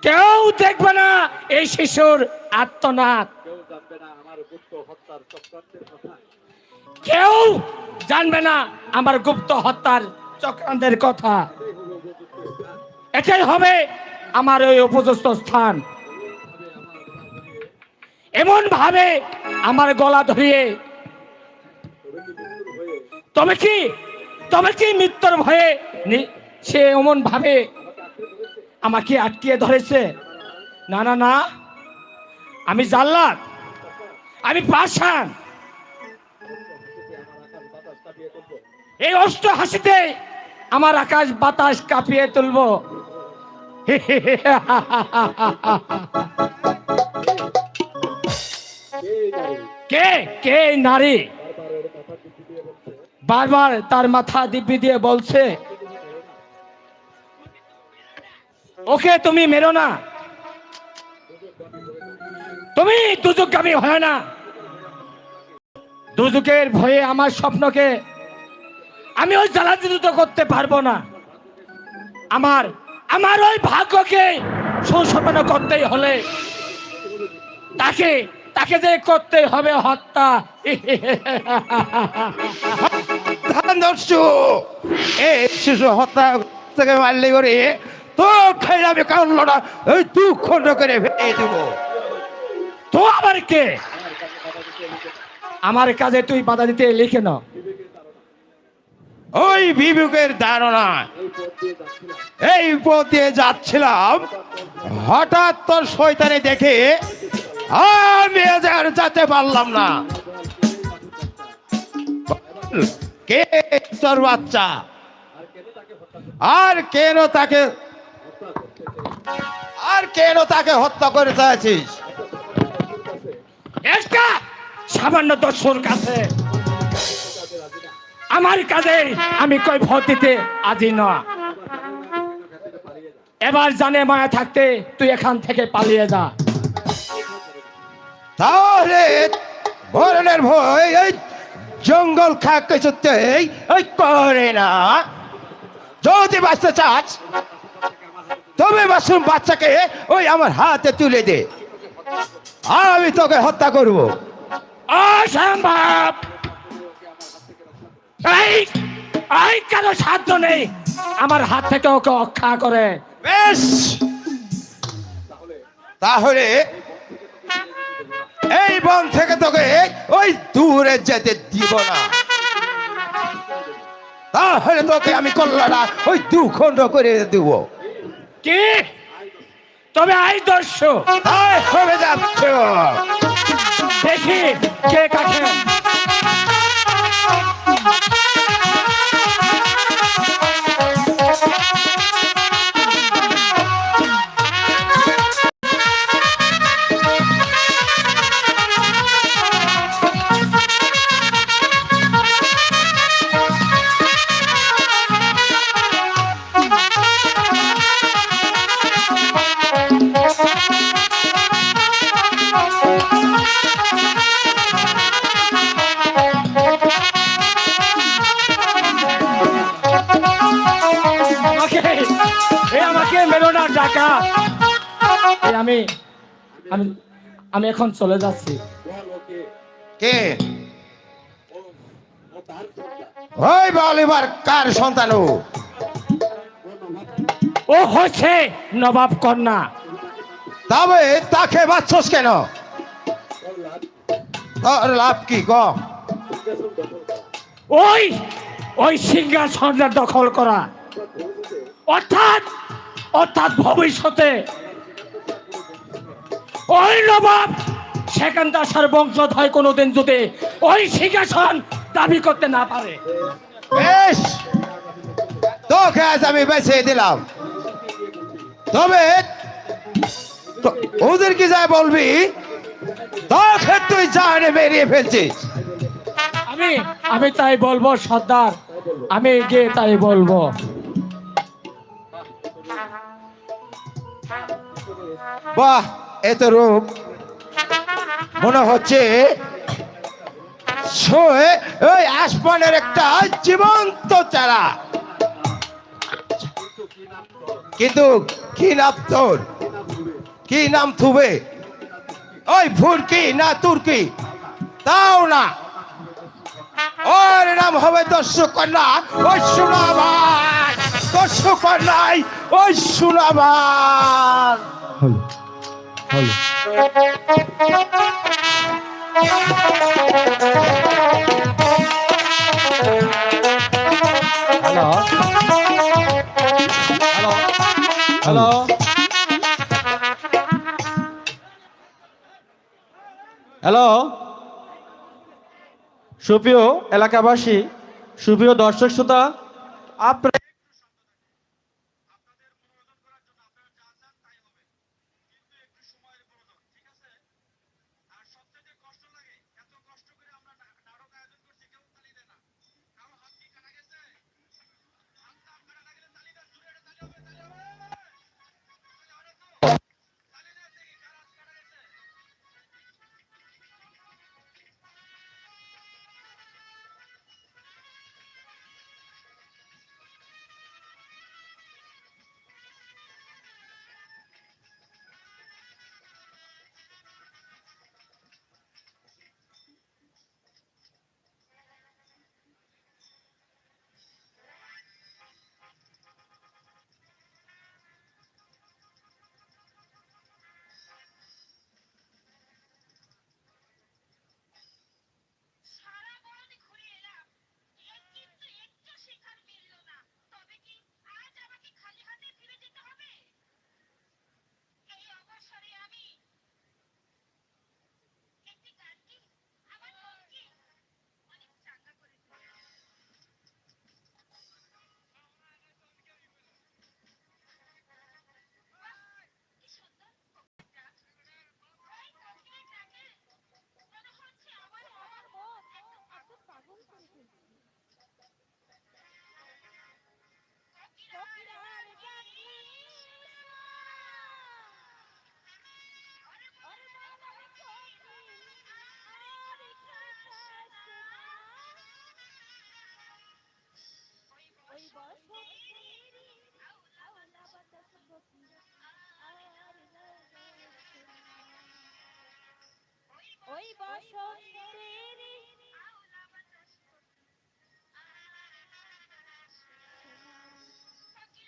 কেউ দেখবে না এই শিশুর আত্মনাদ, কেউ জানবে না আমার গুপ্ত হত্যার চক্রান্তের কথা। এটাই হবে আমার ওই উপযুক্ত স্থান। এমন ভাবে আমার গলা ধরিয়ে তবে কি মৃত্যুর ভয়ে সে এমন ভাবে আমাকে আটকিয়ে ধরেছে? না না না, আমি জাল্লাদ, আমি পাষাণ। এই অষ্ট হাসিতে আমার আকাশ বাতাস কাঁপিয়ে তুলবো। কে কে নারী বারবার তার মাথা দিব্যি দিয়ে বলছে, ওকে তুমি মেরো না, তুমি দুজকগামী হয় না। দুজকের ভয়ে আমার স্বপ্নকে আমি ওই জ্বালাযুত করতে পারবো না। আমার ওই ভাগ্যকে সুসম্পন্ন করতেই হলে তাকে যে করতে হবে হত্যা। দস্যু এই শিশু হত্যা থেকে মারলে করে তো খাইলে আমি কারণটা ওই দু খণ্ড করে ফেলে দেব। তো আবার কে? আমার কাজে তুই বাধা দিতে লিখে না। ওই বিবেকের ধারণা এই পথ দিয়ে যাচ্ছিলাম, হঠাৎ তোর শয়তানি দেখে আমি আর যেতে পারলাম না। কে তোর বাচ্চা আর কেন তাকে হত্যা করে চাইছিস? একটা সামান্য দস্যুর কাছে আমার কাজে আমি কই ভোট দিতে আজি না। এবার জানে মায়া থাকতে তুই এখান থেকে পালিয়ে যা। তাহলে বরণের ভয় এই জঙ্গল খাকে ওই করে না। যদি বাঁচতে চাস তবে বাচ্চাকে ওই আমার হাতে তুলে দে, আমি তোকে হত্যা করব। অসম্ভব, এই কারো সাধ্য নেই আমার হাত থেকে ওকে রক্ষা করে। বেশ, তাহলে এই বন থেকে তোকে ওই দূরে যেতে দিব না। তাহলে তোকে আমি কল্লাটা ওই দুখণ্ড করে দেব। কি? তবে আই দস্যু তাই হবে যাচ্ছ। দেখি কে কাকে। আমাকে মেরো না টাকা। আমি আমি আমি এখন চলে যাচ্ছি। কে ওই বল এবার কার সন্তান? ও হচ্ছে নবাব কন্যা। তবে তাকে বাঁচছস কেন? তোর লাভ কি ক? ওই সিংহাসনটা দখল করা, অর্থাৎ ভবিষ্যতে ওই নবাব সেকেন্দার বংশধর কোনোদিন যদি ওই সিংহাসন দাবি করতে না পারে। বেশ, তোকে আজ আমি বেছে দিলাম। তবে ওদের কি যায় বলবি তোকে তুই জানে বেরিয়ে ফেলছিস। আমি তাই বলবো সর্দার, আমি গিয়ে তাই বলবো। বাহ, এত রূপ মনে হচ্ছে ওই আসমানের একটা জীবন্ত চারা। কিন্তু কি নাম তোর? কি নাম থুবে? ওই ফুরকি না তুর্কি? তাও না, ওর নাম হবে দস্যু কন্যা। ওই সুনাবার দস্যু কন্যাই, ওই সুনাবার। হ্যালো হ্যালো হ্যালো হ্যালো, সুপ্রিয় এলাকাবাসী, সুপ্রিয় দর্শক শ্রোতা, আপনার ওই বসন্তের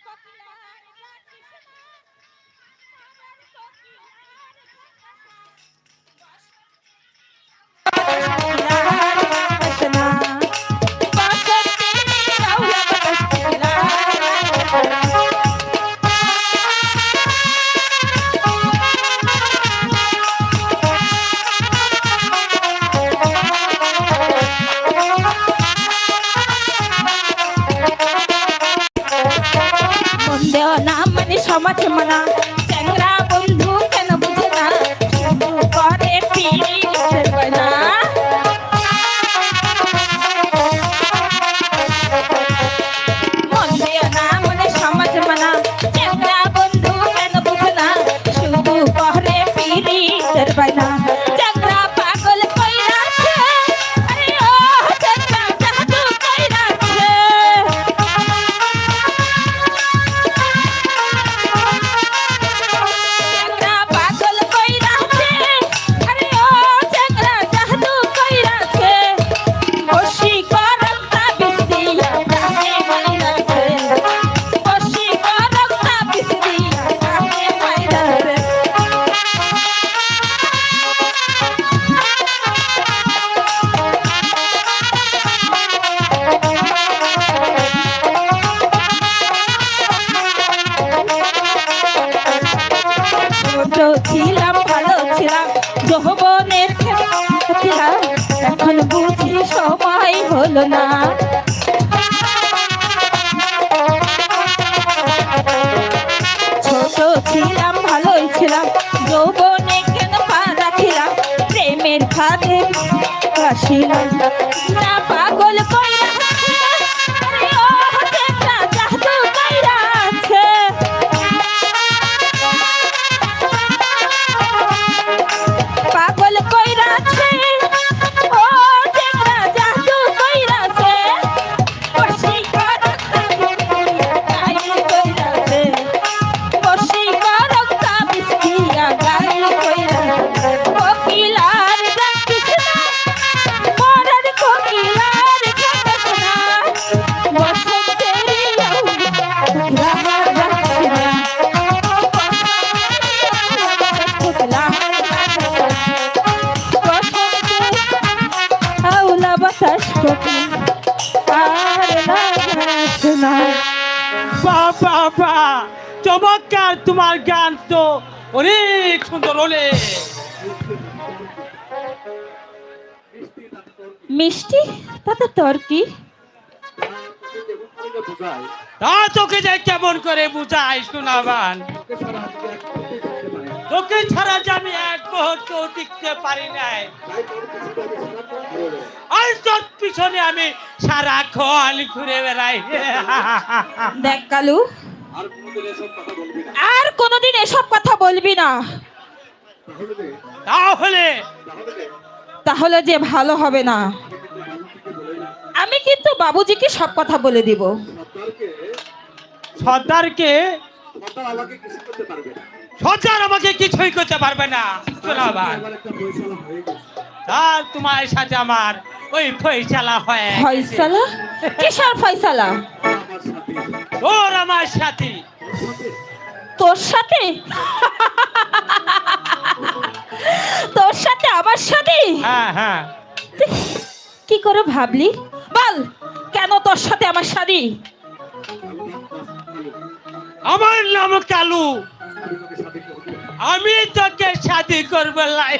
কোকিলার ডাকে শোনা, আমার কোকিলার ডাকে শোনা, বসন্তের আউলা বাতাস কোকিলার। সমাজ মানা চ্যাংরা বন্ধু কেন বুঝে না, শুধু করে পিড়িতের বায়না। মন দেও না মনে সমাজ মানা চ্যাংরা বন্ধু কেন বুঝে না, শুধু করে পিড়িতের বায়না। চ্যাংরা পাগল কইরাছে, আরে ও চ্যাংরা জাদু কইরাছে। ছিলাম ভালো ছিলাম যৌবনের খেলা, এখন বুঝি সময় হলো না। ছোট ছিলাম ভালোই ছিলাম যৌবনে কেন পা রাখিলাম, প্রেমের খাদে আসিলাম না পাগল কইরা জাদু কইরা আছে। পাগল কইরাছে ও চ্যাংরা জাদু কইরাছে, বসি কইরাছে বাবা, চমৎকার, তোমার গান তো অনেক সুন্দর অনেক। মিষ্টি তাতে তোর কি? তা তোকে যে কেমন করে বুঝাই শোনাবান, তোকে ছাড়া যে আমি এক মুহূর্ত টিকতে পারি নাই। আর তোর পিছনে আমি সারাক্ষণ ঘুরে বেড়াই। দেখ কালু, আর কোনোদিন এসব কথা বলবি না, তাহলে তাহলে যে ভালো হবে না। আমি কিন্তু বাবুজিকে সব কথা বলে দিব। সর্দারকে, সর্দার আমাকে কিছুই করতে পারবে না শোনাবান। আর তোমার সাথে আমার ওই ফয়সালা হয়। ফয়সালা? কিসের ফয়সালা? তোর আমার সাথে। তোর সাথে? তোর সাথে আমার সাথে? হ্যাঁ হ্যাঁ। তুই কি করে ভাবলি? বল, কেন তোর সাথে আমার শাদি? আমার নাম কালু, আমি তোকে শাদি করবো লাই।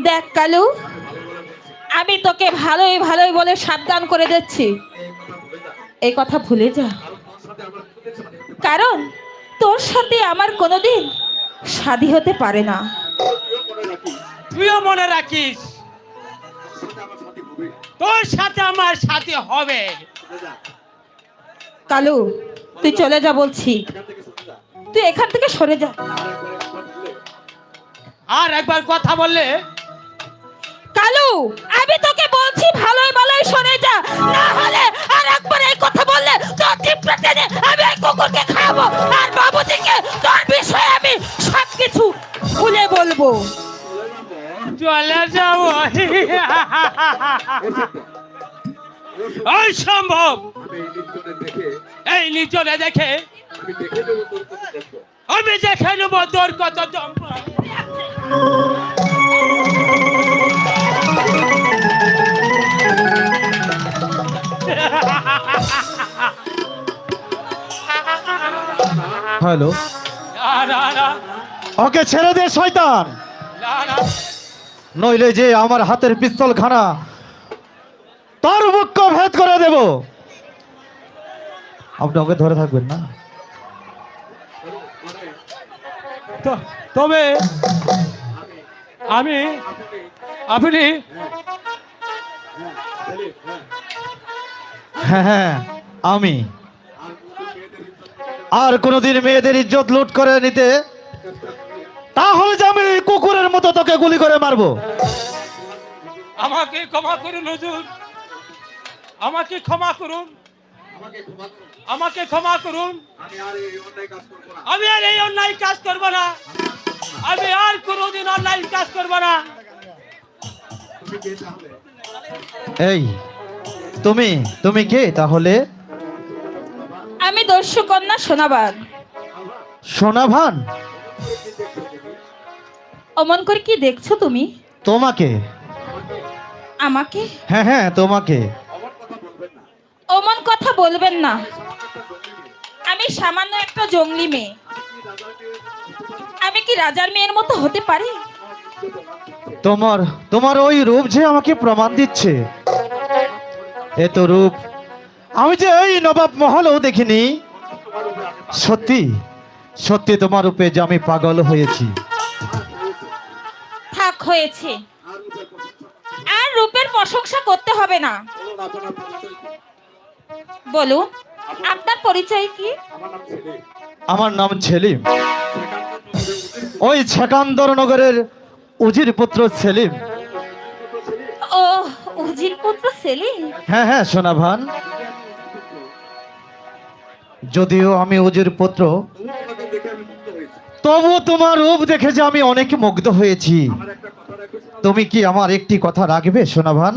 দেখ কালু, আমি তোকে ভালোই ভালোই বলে সাবধান করে দিচ্ছি, এই কথা ভুলে যা। কারণ তোর সাথে আমার কোনোদিন শাদি হতে পারে না। তুইও মনে রাখিস, তোর সাথে আমার সাথে হবে। কালু, তুই চলে যা বলছি, তুই এখান থেকে সরে যা। আর একবার কথা বললে। কালু, আমি তোকে বলছি ভালোই ভালোই সরে যা, না হলে আর একবার এই কথা বললে তোর জিভটা টেনে আমি এই কুকুরকে খাবো, আর বাবুজিকে তোর বিষয়ে আমি সবকিছু খুলে বলবো। চলে যাবো। অসম্ভব। এই নিচনে দেখে আমি দেখে নেবো তোর কত দম্ভ। হ্যালো, না না না ওকে ছেড়ে দে শয়তান, না না। নইলে যে আমার হাতের পিস্তল খানা তোর মুখ ভেদ করে দেব। আপনি ওকে ধরে থাকবেন না? তবে আমি, আপনি, হ্যাঁ হ্যাঁ আমি। আর কোনোদিন মেয়েদের ইজ্জত লুট করে নিতে, তাহলে যে আমি কুকুরের মতো তোকে গুলি করে মারবো। আমাকে ক্ষমা করুন হুজুর, আমাকে ক্ষমা করুন, আমাকে ক্ষমা করুন। আমি আর এই অন্যায় কাজ করবো না, আমি আর কোনোদিন অন্যায় কাজ করবো না। এই তুমি, তুমি কে তাহলে? আমি দস্যু কন্যা সোনাবান। সোনাভান? অমন করে কি দেখছো তুমি? তোমাকে? আমাকে? হ্যাঁ হ্যাঁ তোমাকে। অমন কথা বলবেন না, আমি সামান্য একটা জঙ্গলি মেয়ে। আমি কি রাজার মেয়ের মতো হতে পারি? তোমার তোমার ওই রূপ যে আমাকে প্রমাণ দিচ্ছে। এত রূপ আমি যে এই নবাব মহলেও দেখিনি। সত্যি সত্যি তোমার রূপে যে আমি পাগল হয়েছি। থাক, হয়েছে, আর রূপের প্রশংসা করতে হবে না। বলুন, আপনার পরিচয় কি? আমার নাম সেলিম, ওই ছেকান্দর নগরের উজির পুত্র সেলিম। ও, উজির পুত্র সেলিম। হ্যাঁ হ্যাঁ সোনাভান, যদিও আমি উজির পুত্র, তবু তোমার রূপ দেখে যে আমি অনেক মুগ্ধ হয়েছি। তুমি কি আমার একটি কথা রাখবে সোনাভান?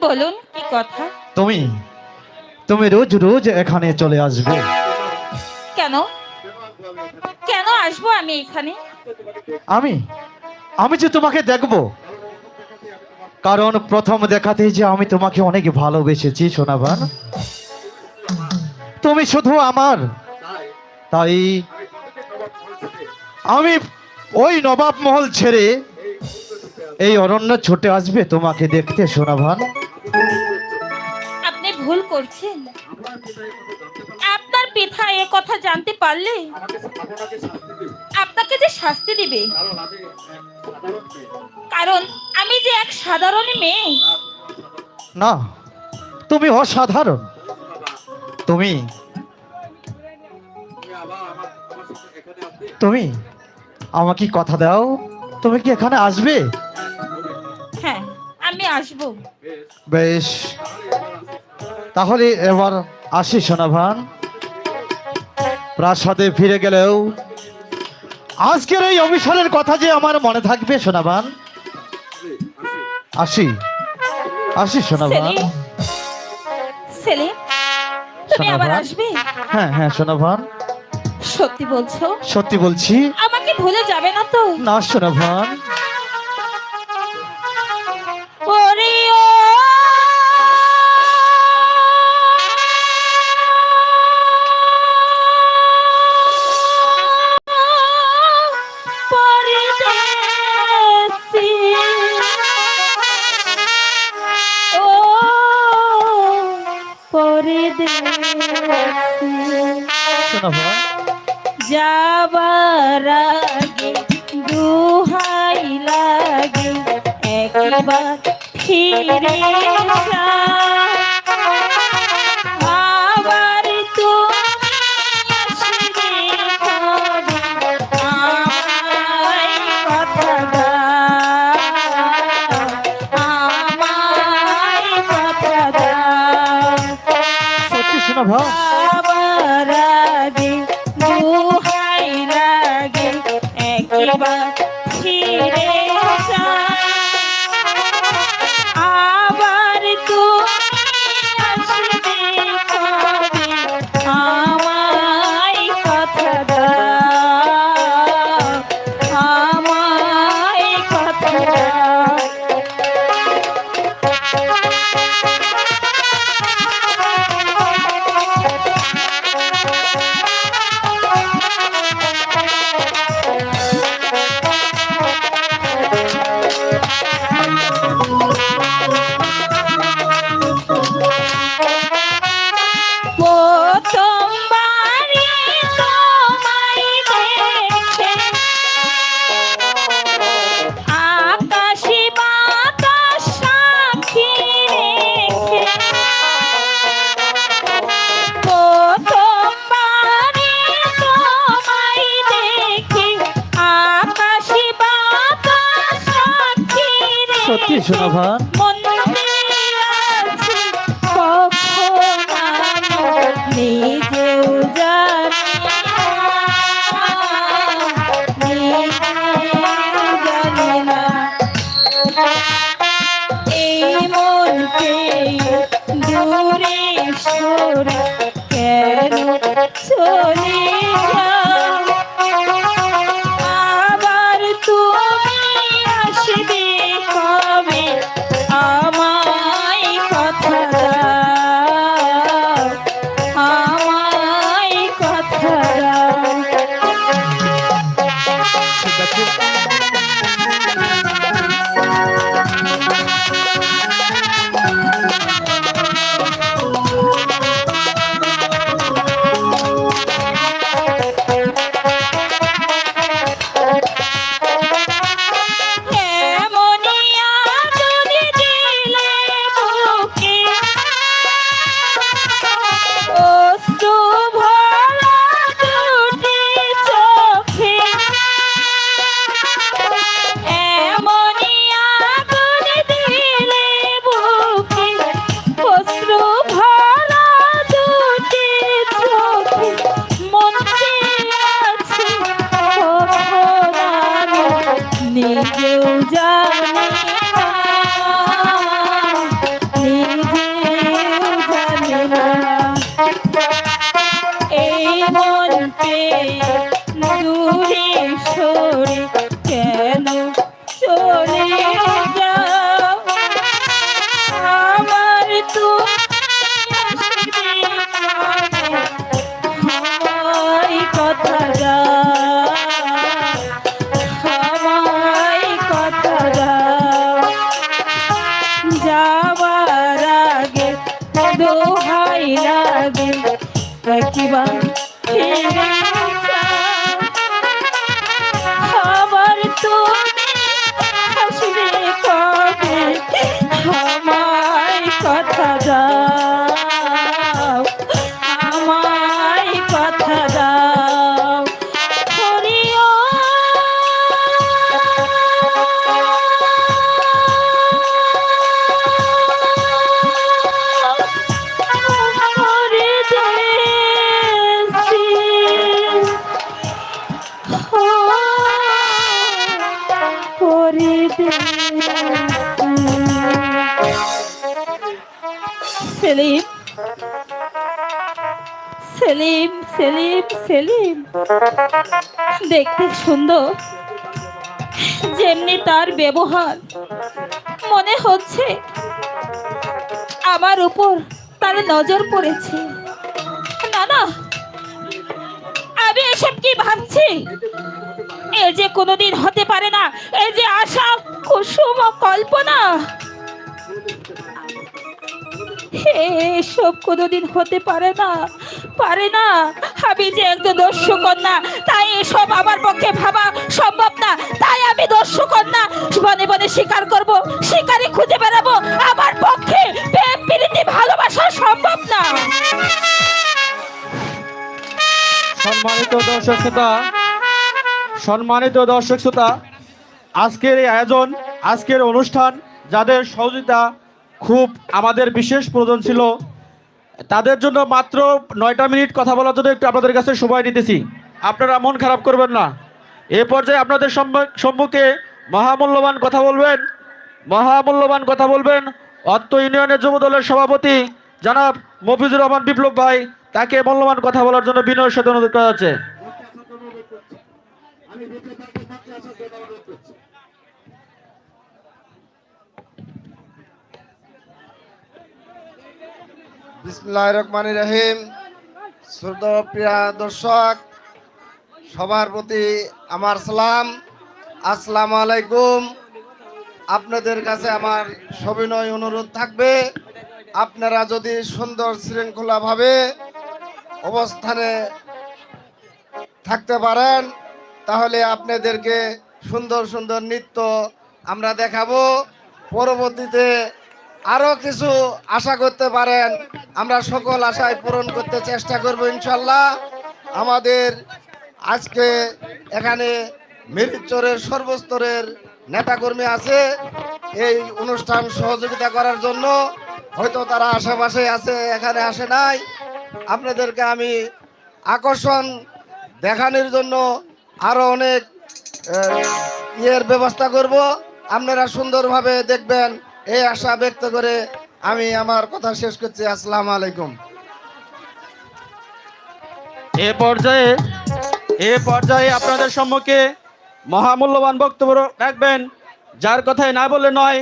বলুন, কি কথা? তুমি তুমি রোজ রোজ এখানে চলে আসবে। কেন কেন আসবো আমি এখানে? আমি আমি যে তোমাকে দেখব, কারণ প্রথম দেখাতেই যে আমি তোমাকে অনেক ভালোবেসেছি সোনাভান। তুমি শুধু আমার, তাই আমি ওই নবাব মহল ছেড়ে এই অরণ্য ছুটে আসবে তোমাকে দেখতে সোনাভান। আপনি ভুল করছেন। আপনার পিতা এ কথা জানতে পারলে আপনাকে যে শাস্তি দিবে, কারণ আমি যে এক সাধারণ মেয়ে। না, তুমি অসাধারণ। তুমি তুমি আমাকে কথা দাও, তুমি কি এখানে আসবে? হ্যাঁ, আমি আসবো। বেশ, তাহলে এবার আসি সোনাভান। প্রাসাদে ফিরে গেলেও আজকের এই অভিসারের কথা যে আমার মনে থাকবে সোনাভান। আসি আসি সোনাভান। সেলিম, সেলিম, তুমি আবার সোনাভান। আসবে? হ্যাঁ হ্যাঁ সোনাভান, সত্যি বলছো? সত্যি বলছি। আমাকে ভুলে যাবে না তো? না সোনাভান। ওরে ও পরদেশি, ও পরদেশি, সোনাভান, যাবার আগে দুহাই লাগে একবার ফিরে যা। আবার তুমি আসবে কবে, আমায় কথা দাও, আমায় কথা দাও। সত্যি সোনাভান। আবার আগে দুহাই লাগে একবার ফিরে যা। আবার তুমি আসবে কবে, আমায় কথা দাও, আমায় কথা দাও। প্রথমবারই তোমায় দেখে আকাশে বাতাস সাক্ষী রেখে, প্রথমবারই তোমায় দেখে আকাশে বাতাস সাক্ষী সত্যি রেখে, সোনাভান। নিজেও জানি না এই মনকে দূরে সরে কেন চলে যাও। আবার তুমি আসবে কবে, আমায় কথা দাও, আমায় কথা দাও। ঠিক আছে। এমনই আদর দিলে বুকে, অশ্রু ভরা দুটি চোখে। এমনই আদর দিলে বুকে, অশ্রু ভরা দুটি চোখে। মন চেয়ে আছে কখন আমি নিজেও জানি না, নিজেও জানি না। এই মন পেয়ে দূরে সরে কেন চলে যাও। আমার তুমি আসবে কবে, সেলিম সেলিম সেলিম সেলিম দেখতে সুন্দর, যেমনি তার ব্যবহার, মনে হচ্ছে আমার উপর তার নজর পড়েছে। না না, আমি এসব কি ভাবছি? এ যে কোনোদিন হতে পারে না, এই যে আশা কুসুম ও কল্পনা, এসব কোনোদিন হতে পারে না, পারে না। আমি যে একজন দস্যু কন্যা, তাই এসব আমার পক্ষে ভাবা সম্ভব না। তাই আমি দস্যু কন্যা, বনে বনে শিকার করব, শিকারি খুঁজে বেড়াবো। আমার পক্ষে প্রেম প্রীতি ভালোবাসা সম্ভব না। সম্মানিত দর্শক শ্রোতা, আজকের এই আয়োজন, আজকের অনুষ্ঠান, যাদের সহযোগিতা খুব আমাদের বিশেষ প্রয়োজন ছিল, তাদের জন্য মাত্র 9টা মিনিট কথা বলার জন্য একটু আপনাদের কাছে সময় নিতেছি। আপনারা মন খারাপ করবেন না। এ পর্যায়ে আপনাদের সম্মুখে মহামূল্যবান কথা বলবেন অত্র ইউনিয়নের যুব দলের সভাপতি জনাব মফিজুর রহমান বিপ্লব ভাই। তাকে মূল্যবান কথা বলার জন্য বিনয়ের সাথে অনুরোধ করা হচ্ছে। বিসমিল্লাহির রহমানির রহিম। শ্রদ্ধেয় প্রিয় দর্শক, সবার প্রতি আমার সালাম, আসসালামু আলাইকুম। আপনাদের কাছে আমার সবিনয় অনুরোধ থাকবে, আপনারা যদি সুন্দর শৃঙ্খলাভাবে অবস্থানে থাকতে পারেন, তাহলে আপনাদেরকে সুন্দর সুন্দর নৃত্য আমরা দেখাবো। পরবর্তীতে আরো কিছু আশা করতে পারেন, আমরা সকল আশায় পূরণ করতে চেষ্টা করব ইনশাল্লাহ। আমাদের আজকে এখানে মিরিকচরের সর্বস্তরের নেতাকর্মী আছে এই অনুষ্ঠান সহযোগিতা করার জন্য। হয়তো তারা আশেপাশে আছে, এখানে আসে নাই। আপনাদেরকে আমি আকর্ষণ দেখানোর জন্য আরো অনেক ইয়ের ব্যবস্থা করব, আপনারা সুন্দরভাবে দেখবেন এই আশা ব্যক্ত করে আমি আমার কথা শেষ করছি। আসসালামু আলাইকুম। এ পর্যায়ে আপনাদের সম্মুখে মহামূল্যবান বক্তব্য রাখবেন, যার কথায় না বলে নয়,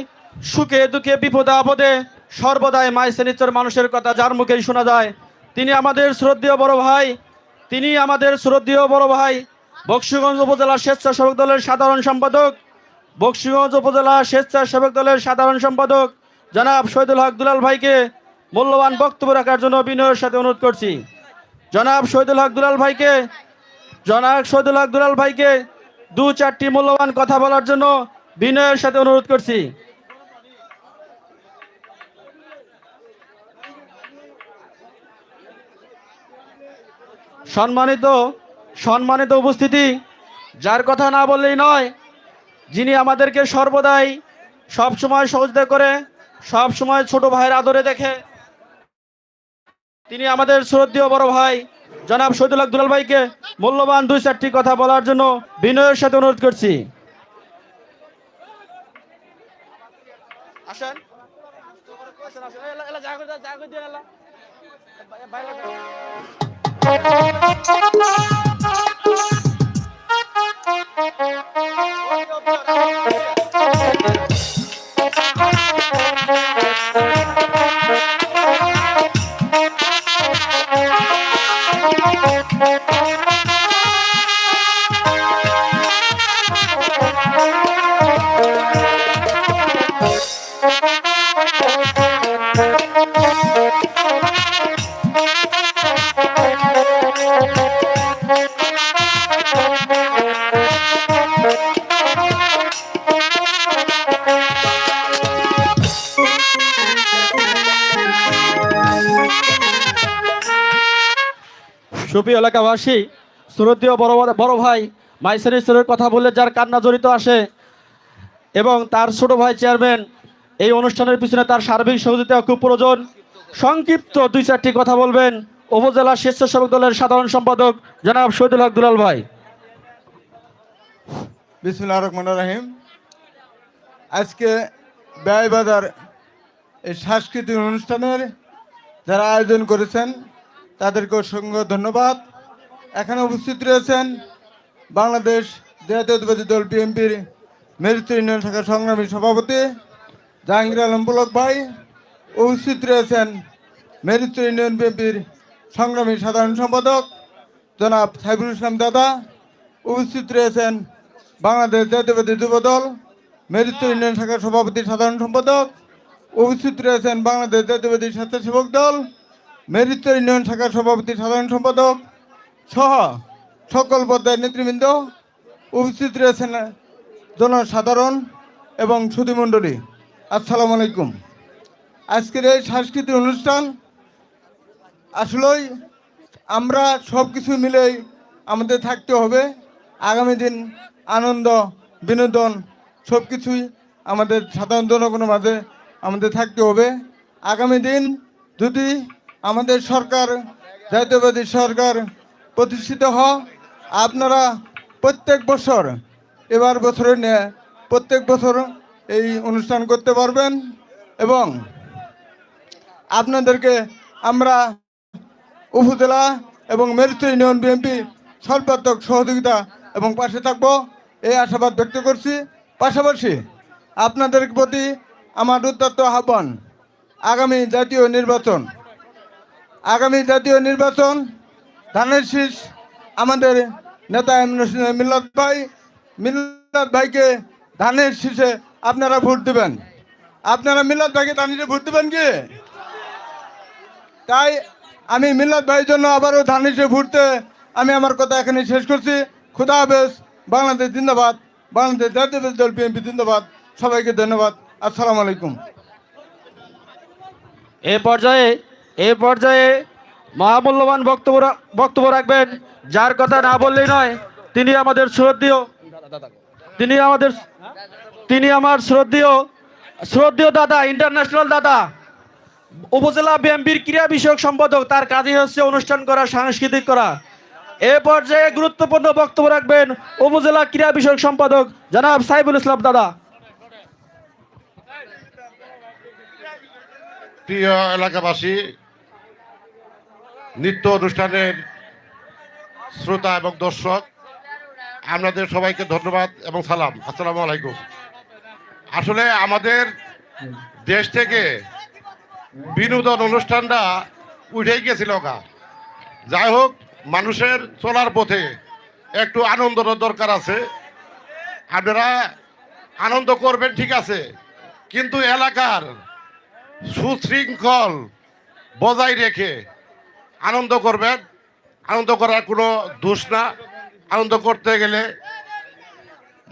সুখে দুঃখে বিপদে আপদে সর্বদাই মাইসেনিচর মানুষের কথা যার মুখেই শোনা যায়। তিনি আমাদের শ্রদ্ধেয় বড় ভাই বকশীগঞ্জ উপজেলা স্বেচ্ছাসেবক দলের সাধারণ সম্পাদক জনাব শহীদুল হক দুলাল ভাইকে মূল্যবান বক্তব্য রাখার জন্য বিনয়ের সাথে অনুরোধ করছি। জনাব শহীদুল হক দুলাল ভাইকে 2-4টি মূল্যবান কথা বলার জন্য বিনয়ের সাথে অনুরোধ করছি। সম্মানিত উপস্থিতি, যার কথা না বললেই নয়, যিনি আমাদেরকে সর্বদাই সবসময় সহযোগিতা করে, সবসময় ছোট ভাইয়ের আদরে দেখে, তিনি আমাদের শ্রদ্ধেয় বড় ভাই জনাব শহীদুল হক দুলাল ভাইকে মূল্যবান 2-4টি কথা বলার জন্য বিনয়ের সাথে অনুরোধ করছি। আসেন। সুপ্রিয় এলাকাবাসী, শ্রদ্ধেয় বড় ভাই মাইসেনিচরের কথা বললে যার কান্না জড়িত আসে এবং তার ছোট ভাই চেয়ারম্যান, এই অনুষ্ঠানের পিছনে তার সার্বিক সহযোগিতা খুব প্রয়োজন। সংক্ষিপ্ত 2-4টি কথা বলবেন উপজেলা স্বেচ্ছাসেবক দলের সাধারণ সম্পাদক জনাব শহীদুল হক দুলাল ভাই। বিসমিল্লাহির রহমানির রহিম। আজকে ব্যয়বাজার এই সাংস্কৃতিক অনুষ্ঠানের যারা আয়োজন করেছেন তাদেরকে অসংখ্য ধন্যবাদ। এখানে উপস্থিত রয়েছেন বাংলাদেশ জাতীয়তাবাদী দল বিএনপির মেরিচর ইউনিয়ন শাখার সংগ্রামী সভাপতি জাহাঙ্গীর আলম পুলক ভাই। উপস্থিত রয়েছেন মেরিচর ইউনিয়ন বিএনপির সংগ্রামী সাধারণ সম্পাদক জনাব সাইফুল ইসলাম দাদা। উপস্থিত রয়েছেন বাংলাদেশ জাতীয়তাবাদী যুবদল মেরিচর ইউনিয়ন শাখার সভাপতি সাধারণ সম্পাদক। উপস্থিত রয়েছেন বাংলাদেশ জাতীয়তাবাদী স্বেচ্ছাসেবক দল মেরিচর ইউনিয়ন শাখার সভাপতি সাধারণ সম্পাদক সহ সকল পর্যায়ের নেতৃবৃন্দ। উপস্থিত রয়েছেন জনসাধারণ এবং সুধীমণ্ডলী। আসসালামু আলাইকুম। আজকের এই সাংস্কৃতিক অনুষ্ঠান আসলেই আমরা সব কিছু মিলেই আমাদের থাকতে হবে। আগামী দিন আনন্দ বিনোদন সব কিছুই আমাদের সাধারণ জনগণের মাঝে আমাদের থাকতে হবে। আগামী দিন যদি আমাদের সরকার জাতীয়তাবাদী সরকার প্রতিষ্ঠিত হয়, আপনারা প্রত্যেক বছর এবার বছরে নিয়ে প্রত্যেক বছর এই অনুষ্ঠান করতে পারবেন এবং আপনাদেরকে আমরা উপজেলা এবং মেরিচর ইউনিয়ন বিএনপি সর্বাত্মক সহযোগিতা এবং পাশে থাকবো এই আশাবাদ ব্যক্ত করছি। পাশাপাশি আপনাদের প্রতি আমার উদাত্ত আহ্বান, আগামী জাতীয় নির্বাচন ধানের শীষ আমাদের নেতা মিল্লাত ভাইকে ধানের শীষে আপনারা ভোট দেবেন। আপনারা মিল্লাত ভাইকে ধানের শীষে ভোট দেবেন কি? তাই আমি মিল্লাত ভাইয়ের জন্য আবারও ধানের শীষে ভোটতে আমি আমার কথা এখানে শেষ করছি। খুদা হাফেজ। বাংলাদেশ জিন্দাবাদ। বাংলাদেশ জাতীয়তাবাদী দল বিএনপি জিন্দাবাদ। সবাইকে ধন্যবাদ। আসসালামু আলাইকুম। এই পর্যায়ে মহামূল্যবান বক্তব্য রাখবেন, যার কথা না বললেই নয়, তিনি আমার শ্রদ্ধেয় দাদা, ইন্টারন্যাশনাল দাদা, উপজেলা বিএনপির ক্রীড়া বিষয়ক সম্পাদক। তার কাজই হচ্ছে অনুষ্ঠান করা, সাংস্কৃতিক করা। এ পর্যায়ে গুরুত্বপূর্ণ বক্তব্য রাখবেন উপজেলা ক্রীড়া বিষয়ক সম্পাদক জনাব সাইফুল ইসলাম দাদা। প্রিয় এলাকাবাসী, নৃত্য অনুষ্ঠানের শ্রোতা এবং দর্শক, আপনাদের সবাইকে ধন্যবাদ এবং সালাম। আসসালামু আলাইকুম। আসলে আমাদের দেশ থেকে বিনোদন অনুষ্ঠানটা উঠে গেছিল গা। যাই হোক, মানুষের চলার পথে একটু আনন্দের দরকার আছে। আপনারা আনন্দ করবেন ঠিক আছে, কিন্তু এলাকার সুশৃঙ্খল বজায় রেখে আনন্দ করবেন। আনন্দ করার কোনো দোষ না। আনন্দ করতে গেলে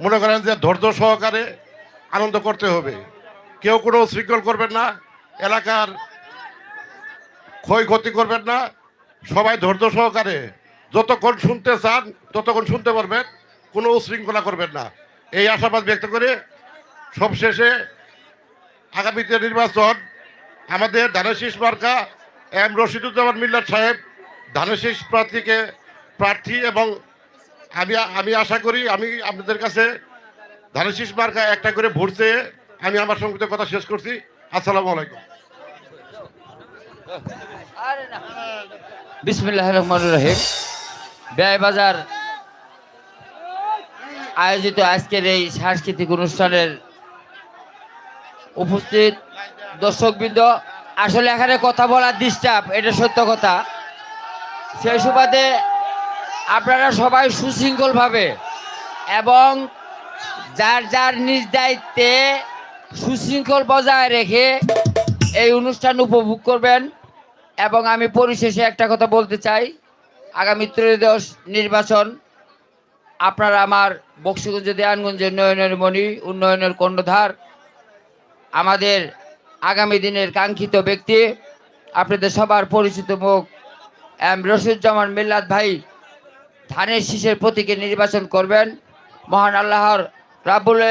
মনে করেন যে ধৈর্য সহকারে আনন্দ করতে হবে। কেউ কোনো শৃঙ্খল করবেন না, এলাকার ক্ষয়ক্ষতি করবেন না। সবাই ধৈর্য সহকারে যতক্ষণ শুনতে চান ততক্ষণ শুনতে পারবেন, কোনো উশৃঙ্খলা করবেন না। এই আশাবাদ ব্যক্ত করে সবশেষে আগামীতে নির্বাচন আমাদের ধানের শীষ মার্কা এম রশিদুজ্জামান মিল্লাত সাহেব ধানের শীষ প্রার্থী এবং আমি আশা করি আমি আপনাদের কাছে ধানের শীষ মার্কা একটা করে ভোট চেয়ে আমি আমার সংক্ষিপ্ত কথা শেষ করছি। আসসালামু আলাইকুম। বিসমিল্লাহির রহমানির রহিম। ব্যয়বাজার আয়োজিত আজকের এই সাংস্কৃতিক অনুষ্ঠানের উপস্থিত দর্শকবৃন্দ, আসলে এখানে কথা বলার ডিস্টার্ব, এটা সত্য কথা। সেই সুবাদে আপনারা সবাই সুশৃঙ্খলভাবে এবং যার যার নিজ দায়িত্বে সুশৃঙ্খল বজায় রেখে এই অনুষ্ঠান উপভোগ করবেন। এবং আমি পরিশেষে একটা কথা বলতে চাই, আগামী ত্রয়োদশ নির্বাচন আপনারা আমার বক্সিগঞ্জ দেয়ানগঞ্জের নয়নের মণি, উন্নয়নের কর্ণধার, আমাদের আগামী দিনের কাঙ্ক্ষিত ব্যক্তি, আপনাদের সবার পরিচিত মুখ এম রশিদুজ্জামান মিল্লাত ভাই ধানের শীষের প্রতীকে নির্বাচন করবেন। মহান আল্লাহর রাব্বুল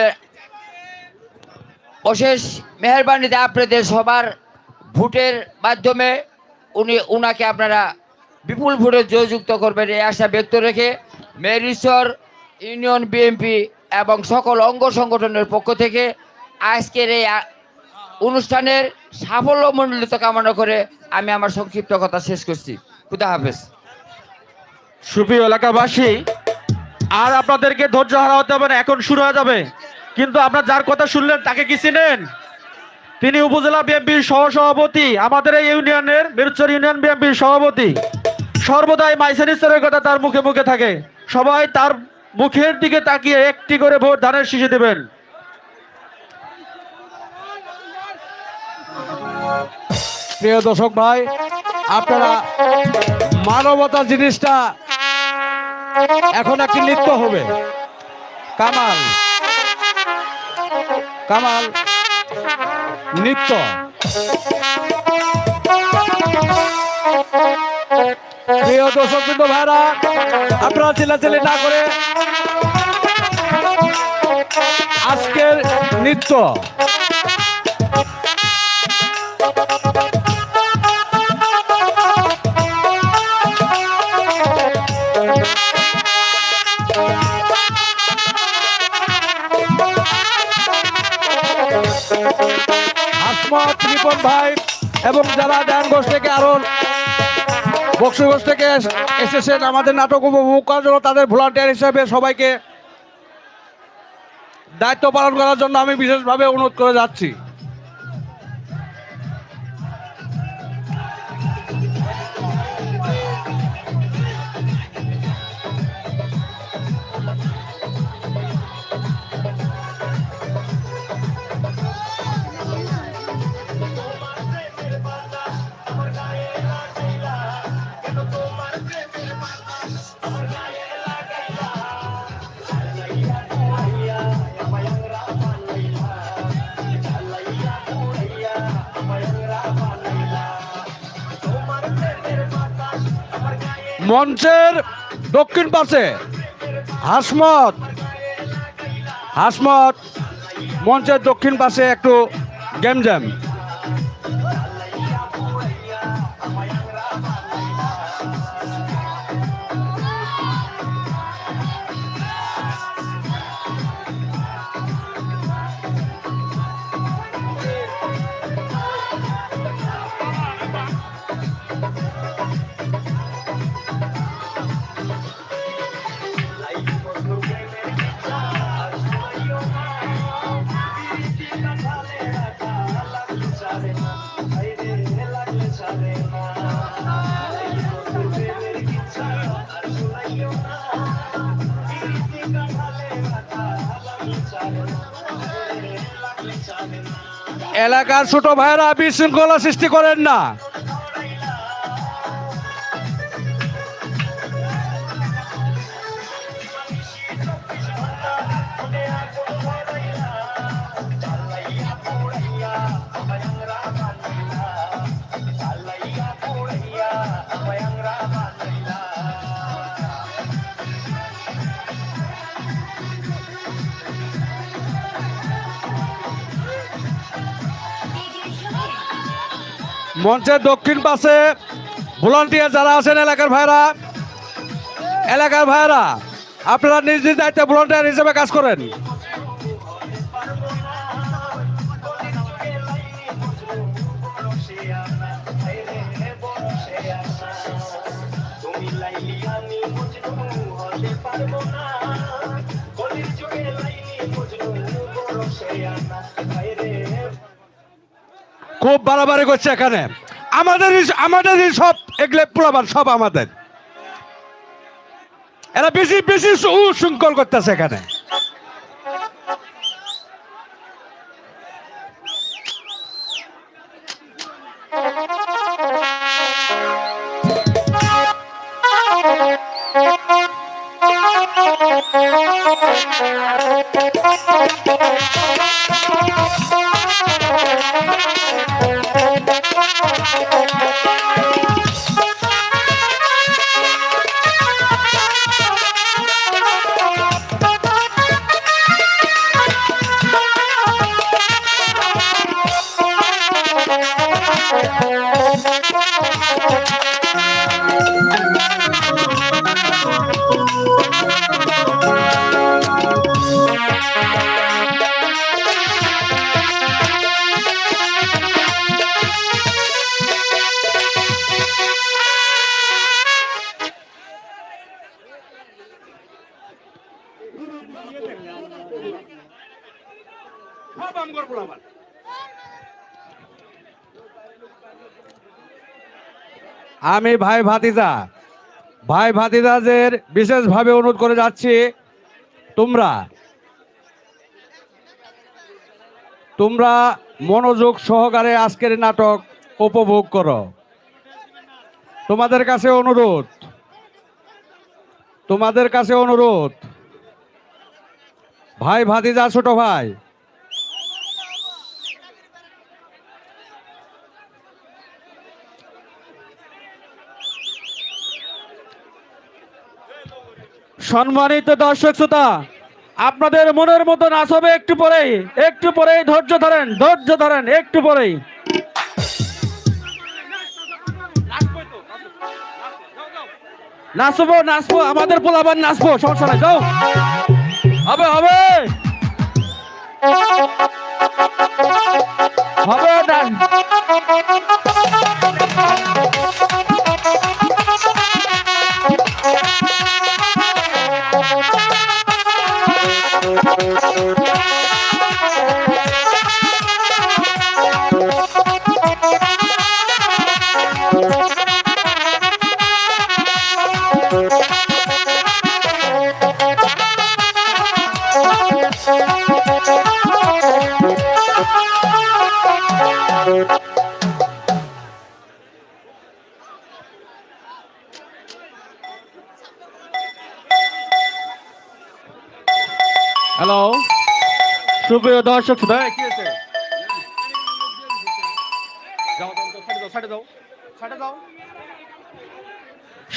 অশেষ মেহেরবানিতে আপনাদের সবার ভোটের মাধ্যমে উনাকে আপনারা বিপুল ভোটে জয়যুক্ত করবেন, এই আশা ব্যক্ত রেখে মেরিচর ইউনিয়ন বিএনপি এবং সকল অঙ্গ সংগঠনের পক্ষ থেকে আজকের এই অনুষ্ঠানের সাফল্য মণ্ডিত কামনা করে আমি আমার সংক্ষিপ্ত কথা শেষ করছি। খুদা হাফেজ। সুপ্রিয় এলাকাবাসী, আর আপনাদেরকে ধৈর্য হারা হতে হবে না, এখন শুরু হয়ে যাবে। কিন্তু আপনার যার কথা শুনলেন তাকে কি চিনেন? তিনি উপজেলা বিএনপির সহসভাপতি, আমাদের এই ইউনিয়নের মিরচর ইউনিয়ন বিএনপির সভাপতি। সর্বদাই মাইসের স্তরের কথা তার মুখে মুখে থাকে। সবাই তার মুখের দিকে তাকিয়ে একটি করে ভোট ধানের শীষে দেবেন। প্রিয় দর্শক ভাই, আপনারা মানবতা জিনিসটা এখন একটি নৃত্য হবে। কামাল কামাল নৃত্য। প্রিয় দর্শক বিন্দু ভাইরা, আপনারা চিল্লাচিল্লি না করে আজকের নৃত্য হাসমত রিপন ভাই এবং যারা ডানগোষ্ঠ থেকে আরো বক্সগোষ্ঠ থেকে এসেছেন আমাদের নাটক উপভোগ করার জন্য, তাদের ভলান্টিয়ার হিসেবে সবাইকে দায়িত্ব পালন করার জন্য আমি বিশেষভাবে অনুরোধ করে যাচ্ছি। মঞ্চের দক্ষিণ পাশে হাসমত মঞ্চের দক্ষিণ পাশে একটু গ্যামজ্যাম। এলাকার ছোট ভাইরা বিশৃঙ্খলা সৃষ্টি করেন না। মঞ্চের দক্ষিণ পাশে ভলান্টিয়ার যারা আছেন এলাকার ভাইরা আপনারা নিজ নিজ দায়িত্বে ভলান্টিয়ার হিসেবে কাজ করেন। খুব বাড়াবাড়ি করছে এখানে। আমাদেরই সব এগুলো পোলাবান সব আমাদের, এরা বেশি বেশি উশৃঙ্খল করতেছে এখানে। আমি ভাই ভাতিজাদের বিশেষভাবে অনুরোধ করে যাচ্ছি, তোমরা মনোযোগ সহকারে আজকের নাটক উপভোগ করো। তোমাদের কাছে অনুরোধ ভাই ভাতিজা, ছোট ভাই, সম্মানিত দর্শক শ্রোতা, আপনাদের মনের মতো নাচ হবে একটু পরেই ধৈর্য ধরেন একটু পরেই। নাচবো আমাদের পোলাবান নাচবো, সমস্যা নাই, যাও, হবে হ্যালো, সুপ্রিয় দর্শক শ্রোতা, কি হয়েছে?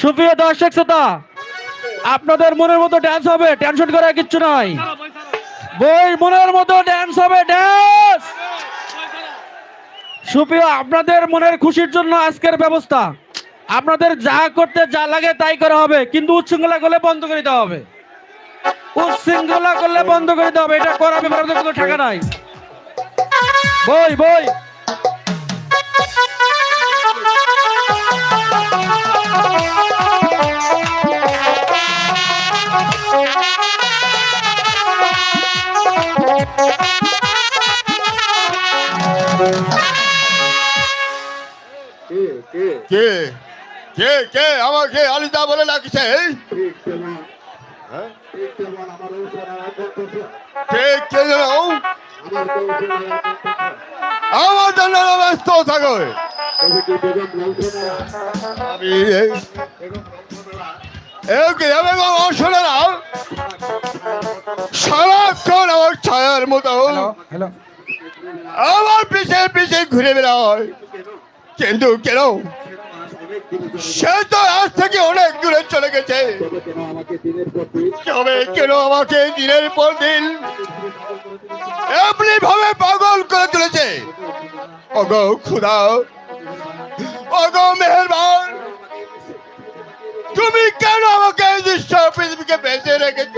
সুপ্রিয় দর্শক শ্রোতা, আপনাদের মনের মতো ড্যান্স হবে, টেনশন করার কিচ্ছু নাই। মনের মতো ড্যান্স হবে, ড্যান্স। সুপ্রিয়, আপনাদের মনের খুশির জন্য আজকের ব্যবস্থা, আপনাদের যা করতে যা লাগে তাই করা হবে, কিন্তু উচ্ছৃঙ্খলা করলে বন্ধ করে দিতে হবে। এটা করার ব্যাপারে কোনো টাকা নাই। বই কে আমাকে আলিদা বলে ডাকছে? আমার জন্য ব্যস্ত থাকো। সারাক্ষণ আমার ছায়ার মতো আমার পিছিয়ে ঘুরে বেড়ায়, কিন্তু কেন সে তো আজ থেকে অনেক দূরে চলে গেছে। তবে কেন আমাকে দিনের পর দিন এমনি ভাবে পাগল করে তুলেছে? ওগো খুদা, ওগো মেহেরবান, তুমি কেন আমাকে দৃশ্য পৃথিবীকে বেঁচে রেখেছ?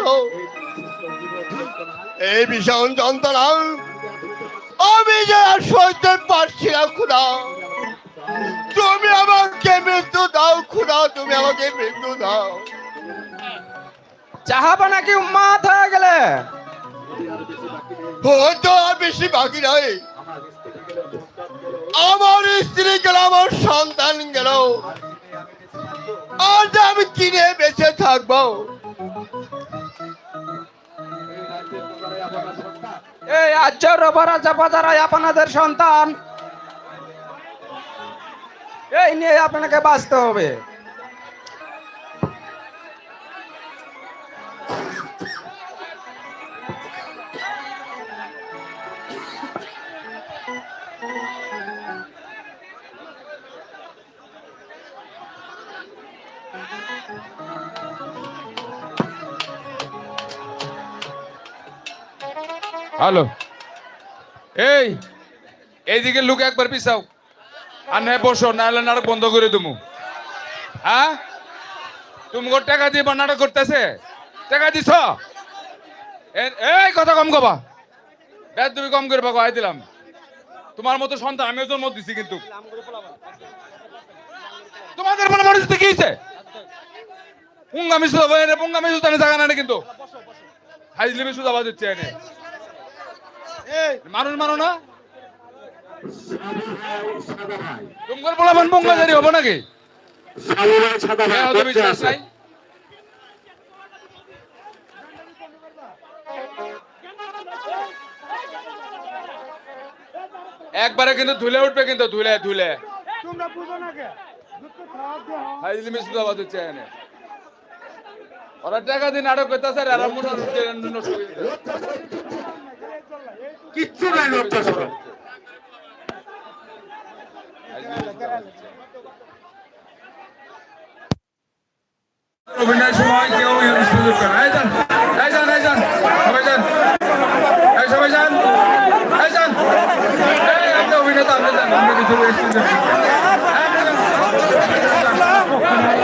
এই ভীষণ যন্ত্রণা আমি যে আর সইতে পারছি না খুদা। তুমি আমাকে মৃত্যু দাও খুদা, তুমি আমাকে মৃত্যু দাও। চাহাবা নাকি উম্মাদ হয়ে গেলে? হয়তো আর বেশি বাকি নাই। আমার স্ত্রী গেল, আমার সন্তান গেল, আর আমি কিনে বেঁচে থাকবো? এই আজর রাজা বাজারায় আপনাদের সন্তান, এই নিয়ে আপনাকে বাঁচতে হবে। হ্যালো, এইদিকে লোক একবার পিছাও, আর না বসো, নাহলে নাটক বন্ধ করে দেবো। হ্যাঁ, তুমি টাকা দিয়ে নাটক করতেছে, টাকা দিছ? এই কথা কম কবা, ব্যাস তুমি কম করে পাকো, আই দিলাম। তোমার মতো সন্তান আমিও জন্ম দিছি, কিন্তু তোমাদের মনে মনে কি হয়েছে? পুঙ্গামি সুতানে জায়গা না, কিন্তু হাইজলিমি শুধু আওয়াজ হচ্ছে এনে মানুষ মানো না তোমার বলাবান বঙ্গাজারি হবো নাকি বিশ্বাস নাই একবারে কিন্তু ধুলে উঠবে কিন্তু ধুলে ধুলে হাইজলিমি শুধু আওয়াজ হচ্ছে এনে ওরা টাকা দিয়ে নাটক করতেছে আর আমরা কিচ্ছু নাই লজ্জা শরম। অভিনয় সময় কেউ সুযোগ করে এই যান এই যান এই যান সবাই যান এই সবাই যান এই যান এই একটা অভিনেতা আপনি যান আমরা কিছু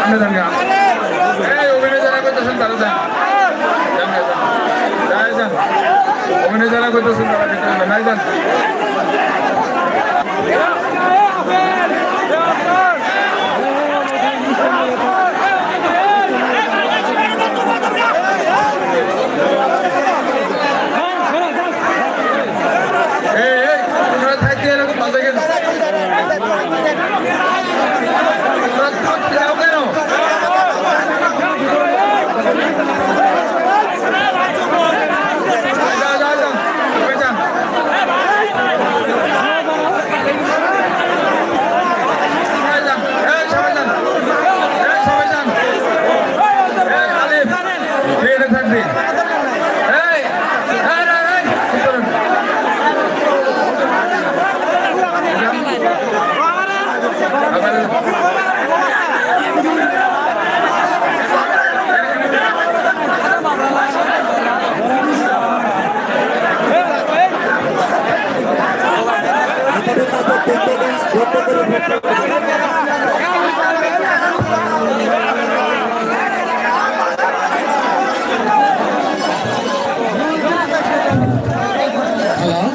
আপনি যান এই অভিনয় যারা করতেছেন তারা যান যান অভিনয় যারা করতেছেন তারা ভিতরে নাই যান Gracias.